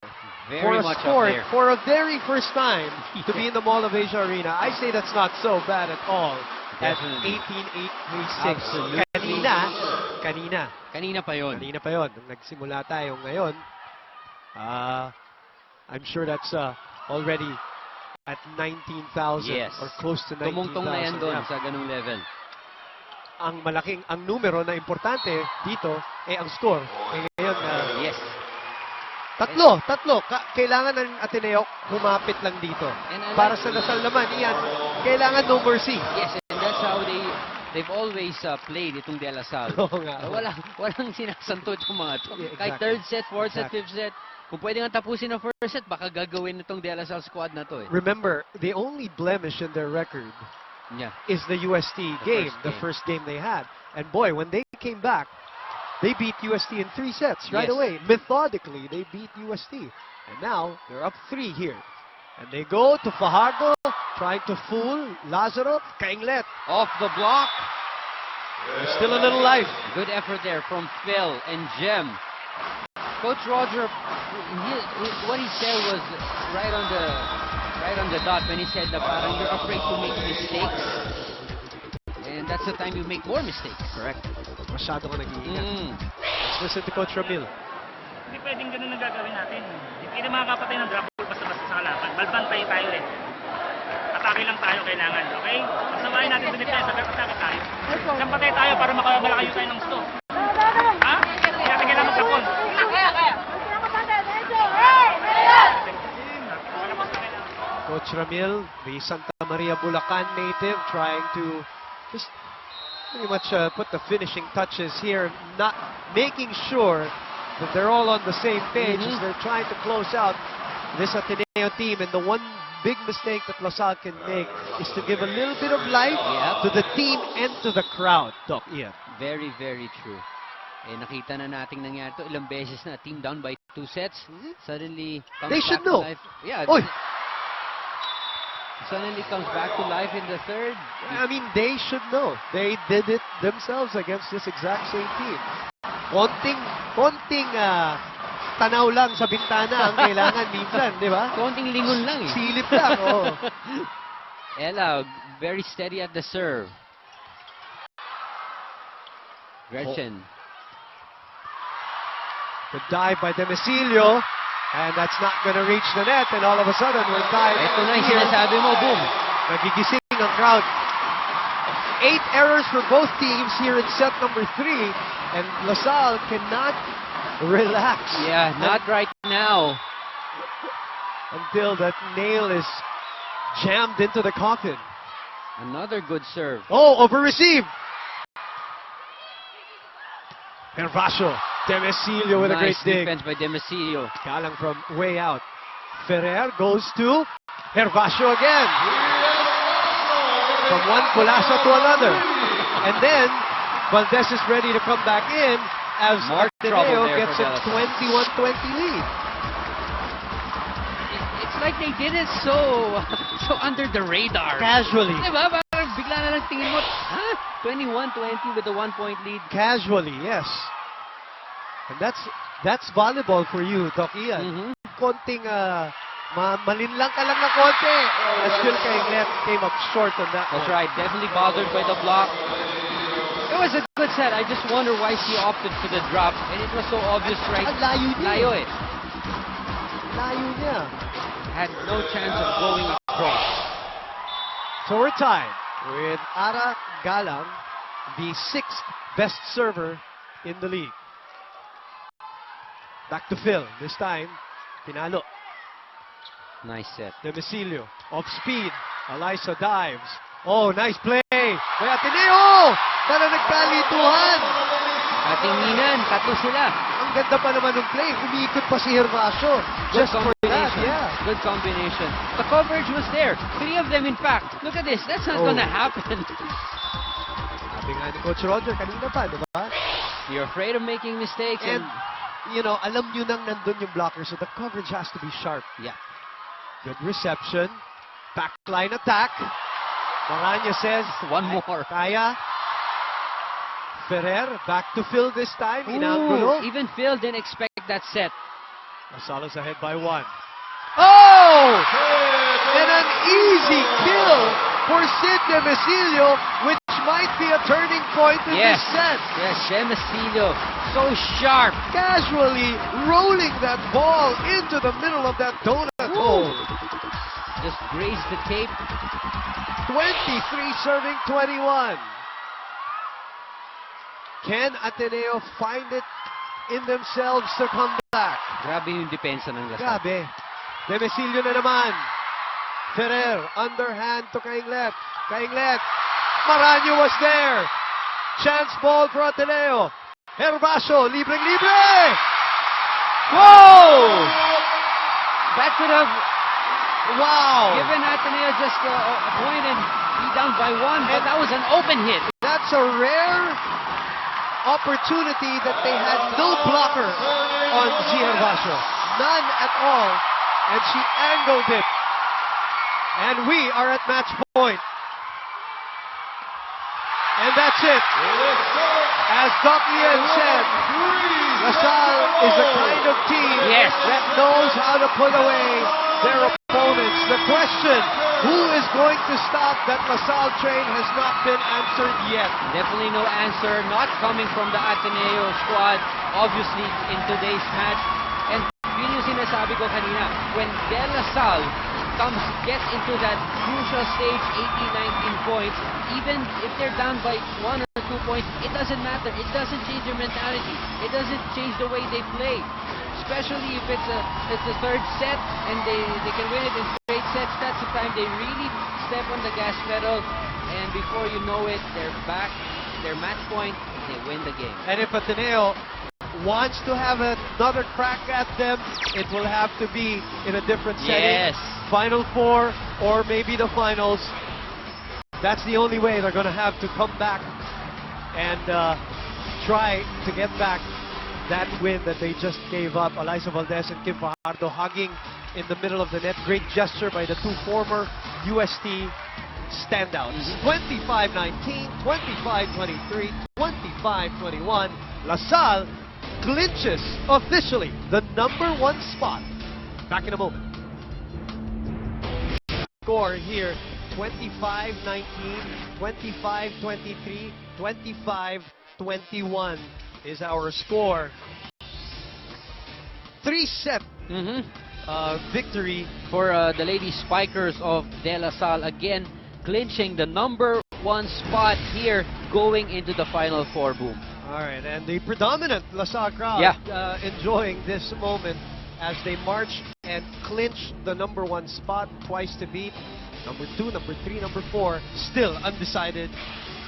Very much sport, up there. for a very first time to be in the Mall of Asia Arena. I say that's not so bad at all. Definitely. At 18,836. Absolutely. Kanina pa yon. Kanina pa yon. Nung nagsimula tayo ngayon, I'm sure that's already at 19,000 Yes. or close to 19,000. Tumungtong na yan doon sa ganung level. Ang numero na importante dito ay ang score. Ngayon, Yes. Tatlo. Kailangan ng Ateneo kumapit lang dito. And Para sa Lasal naman, iyan, kailangan no mercy. Yes, and that's how they've always played itong De La Salle. Oo nga. Walang sinasanto itong mga ito. Yeah, Kahit exactly. third set, fourth set, Exactly. fifth set, kung pwede nga tapusin ang first set, baka gagawin itong De La Salle squad na to. Remember, the only blemish in their record Yeah. is the UST game, the first game they had. And boy, when they came back, they beat UST in 3 sets right Yes. away. Methodically, they beat UST. And now, they're up 3 here. And they go to Fajardo, trying to fool Lazaro. Kainglet. Off the block. There's still a little life. Good effort there from Phil and Jem. Coach Roger, what he said was right on the dot when he said that parang you're afraid to make mistakes. And that's the time you make more mistakes. Correct. Masyado ka nag-iingat. Let's listen to Coach Ramil. Hindi pwedeng ganun ang gagawin natin. Hindi pwede makakapatay ng drop ball basta-basta sa kalaban. Balbantayin tayo rin. Atake lang tayo kailangan, okay? Pagsamahin natin sa depensa, atake tayo. Sampatay tayo para makalakayo tayo ng gusto. Ha? Hindi natin kailangan magkapon. Coach Ramil, the Santa Maria Bulacan native, trying to just pretty much put the finishing touches here, not making sure that they're all on the same page as they're trying to close out this Ateneo team. And the one big mistake that LaSalle can make is to give a little bit of life to the team and to the crowd. Doc, Ian. Very, very true. Eh, nakita na nating nangyari to ilang beses na. Team down by 2 sets. Suddenly comes They back should to know. life. Yeah. Oy! Suddenly comes back to life in the third. I mean, they should know. They did it themselves against this exact same team. Konting tanaw lang sa bintana ang kailangan minsan, di ba? Konting lingon lang eh. Silip lang, oh. Ella, very steady at the serve. Gretchen. Good dive by Demisilio. And that's not going to reach the net. And all of a sudden, we're tied. Ito na yung sinasabi mo, boom. Nagigising ang crowd. 8 errors for both teams here in set number 3. And LaSalle cannot relax. Yeah, not right now. Until that nail is jammed into the coffin. Another good serve. Oh, over-received. Hervasio. Demisilio with a great Nice dig. defense by Demisilio. Galang from way out. Ferrer goes to Hervasio again. From one Colasa to another. And then, Valdez is ready to come back in as More trouble Ateneo there gets for a De La Salle. 21-20 lead. It's like they did it so under the radar. Casually. Diba? Parang bigla na lang tingin mo, 21-20 with a 1-point lead. Casually, yes. And that's volleyball for you, Doc Ian. Konting malinlang ka lang na konti. Still came up short on that That's one. right, definitely bothered by the block. It was a good set. I just wonder why she opted for the drop. And it was so obvious, right? Ang layo niya. Layo eh. Layo niya. Had no chance of going across. So we're tied with Ara Galang, the 6th best server in the league. Back to Phil. This time, Pinalo. Nice set. Demicilio, off speed. Alyssa dives. Oh, nice play. May Ateneo! Para nagkalituhan. Katinginan, tatlo sila. Ang ganda pa naman ng play. Umiikot pa si Herbacio. Good Just for that, combination. yeah. Good combination. The coverage was there. 3 of them, in fact. Look at this. That's not gonna happen. Sabi nga ni Coach Roger kanina pa, di ba? You're afraid of making mistakes. And, you know, alam nyo nang nandun yung blocker, so the coverage has to be sharp. Yeah. Good reception. Backline attack. Maranya says, one more. Kaya. Ferrer, back to Phil this time. Ooh, Inangulo. even Phil didn't expect that set. Lasala's ahead by 1. Oh! And an easy kill for Sid Demicilio, which might be a turning point in Yes. this set. Yes, Demicilio. So sharp. Casually rolling that ball into the middle of that donut hole. Just grazed the tape. 23 serving 21. Can Ateneo find it in themselves to come back? Grabe yung depensa ng Lasal. Grabe. Demicilio na naman. Ferrer, underhand to Kainglet. Kainglet. Maranyo was there. Chance ball for Ateneo. Herbacio, libreng-libre! Whoa! That could have Wow! given Ateneo just a point and be down by 1, but that was an open hit. That's a rare opportunity that they had no blocker on G. Herbacio. None at all. And she angled it. And we are at match point. And that's it. As Doc Ian said, LaSalle is the kind of team that knows how to put away their opponents. The question, who is going to stop that LaSalle train, has not been answered yet. Definitely no answer, not coming from the Ateneo squad, obviously, in today's match. And yun yung sinasabi ko kanina, when De La Salle gets into that crucial stage, 18-19 points, even if they're down by 1 or 2 points, it doesn't matter. It doesn't change their mentality. It doesn't change the way they play. Especially if it's a third set and they can win it in straight sets, that's the time they really step on the gas pedal, and before you know it, they're back, their match point, they win the game. And if Ateneo wants to have another crack at them, it will have to be in a different setting. Yes. Final 4 or maybe the finals. That's the only way they're going to have to come back and try to get back that win that they just gave up. Alyssa Valdez and Kim Fajardo hugging in the middle of the net. Great gesture by the two former UST standouts. 25-19, 25-23, 25-21. LaSalle clinches officially the #1 spot. Back in a moment. Score here, 25-19, 25-23, 25-21 is our score. 3-set victory for the Lady Spikers of De La Salle, again clinching the #1 spot here going into the Final Four. Boom. All right, and the predominant LaSalle crowd enjoying this moment as they march and clinch the #1 spot, twice to beat. #2, #3, #4, still undecided.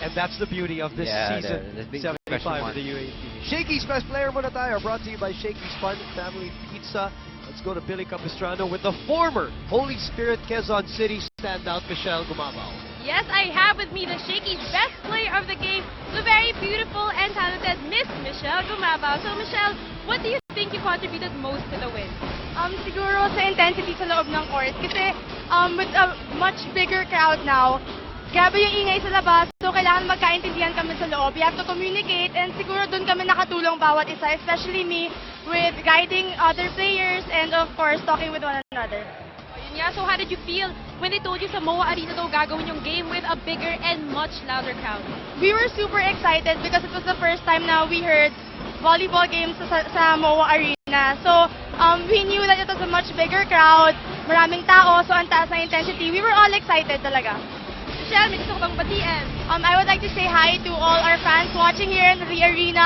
And that's the beauty of this season, the big 75 of the UAP. Shakey's Best Player muna tayo, brought to you by Shakey's Fun Family Pizza. Let's go to Billy Capistrano with the former Holy Spirit Quezon City standout, Michelle Gumabao. Yes, I have with me the Shakey's best player of the game, the very beautiful and talented Miss Michelle Gumabao. So Michelle, what do you think you contributed most to the win? Siguro sa intensity sa loob ng court. Kasi with a much bigger crowd now, grabe yung ingay sa labas, so kailangan magkaintindihan kami sa loob. We have to communicate, and siguro doon kami nakatulong bawat isa, especially me, with guiding other players and of course, talking with one another. Yun nga, so how did you feel when they told you sa MOA Arena daw gagawin yung game with a bigger and much louder crowd? We were super excited because it was the first time na we heard volleyball games sa MOA Arena. So, we knew that it was a much bigger crowd, maraming tao, so ang taas na intensity. We were all excited talaga. Michelle, may gusto ko bang batiin? I would like to say hi to all our fans watching here in the arena,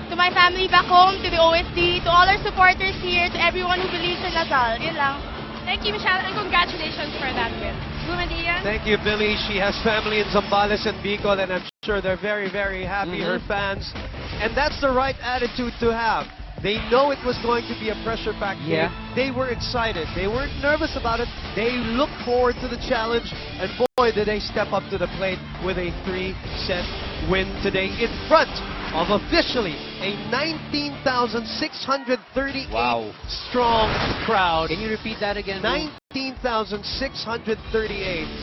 to my family back home, to the OSD, to all our supporters here, to everyone who believes in Lasal. Yun lang. Thank you, Michelle, and congratulations for that win. Bumadiyan? Thank you, Billy. She has family in Zambales and Bicol, and I'm sure they're very, very happy, her fans. And that's the right attitude to have. They know it was going to be a pressure-packed game. They were excited. They weren't nervous about it. They looked forward to the challenge, and boy, did they step up to the plate with a 3-set win today in front of officially a 19,638 strong crowd. Can you repeat that again? 19,638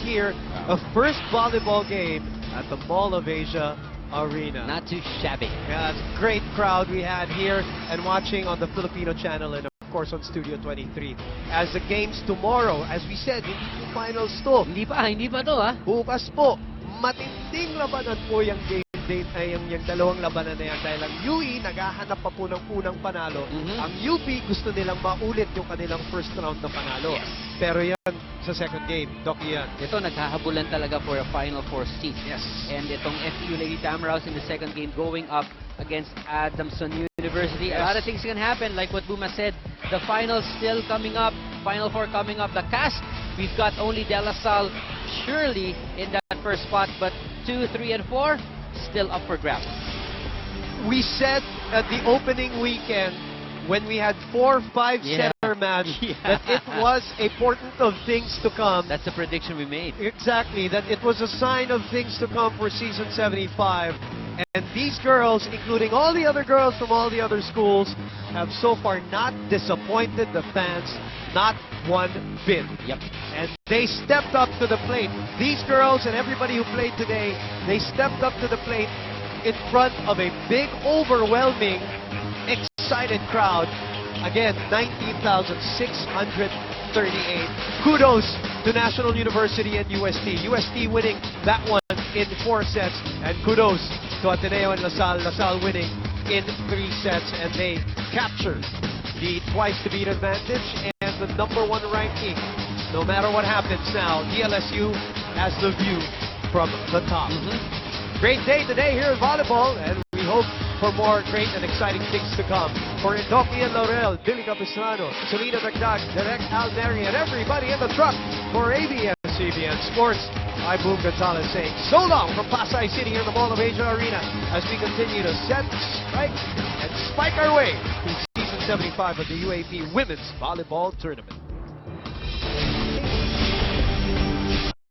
here, a first volleyball game at the Mall of Asia Arena. Not too shabby. Yeah, it's a great crowd we had here and watching on the Filipino channel and of course on Studio 23. As the games tomorrow, as we said, hindi po finals to. Hindi pa to ha. Bukas po, matinding labanan po yung game ay yung dalawang labanan na yan dahil ang UE naghahanap pa po ng unang panalo. Ang UP gusto nilang maulit yung kanilang first round na panalo. Pero yan sa second game, Doc Ian. Ito naghahabulan talaga for a Final Four seat. Yes. And itong FEU Lady Tamaraws in the second game going up against Adamson University. A lot of things can happen, like what Buma said. The finals still coming up, Final Four coming up. The cast, we've got only De La Salle surely in that first spot, but 2, 3, and 4 still up for grabs. We said at the opening weekend when we had 4-5 setter match that it was a portent of things to come. That's the prediction we made. Exactly, that it was a sign of things to come for season 75. And these girls, including all the other girls from all the other schools, have so far not disappointed the fans, not one bit. Yep. And they stepped up to the plate. These girls and everybody who played today, they stepped up to the plate in front of a big, overwhelming, excited crowd. Again, 19,638. Kudos to National University and UST. UST winning that one in 4 sets. And kudos to Ateneo and LaSalle. LaSalle winning in 3 sets. And they captured the twice-to-beat advantage and the #1 ranking. No matter what happens now, DLSU has the view from the top. Great day today here at volleyball, and we hope for more great and exciting things to come. For Indoki and Laurel, Billy Capistrano, Selena Dagdag, Derek Almeri, and everybody in the truck for ABS-CBN Sports, I'm Boom Gonzalez saying so long from Pasay City here in the Mall of Asia Arena as we continue to set, strike, and spike our way to Season 75 of the UAP Women's Volleyball Tournament.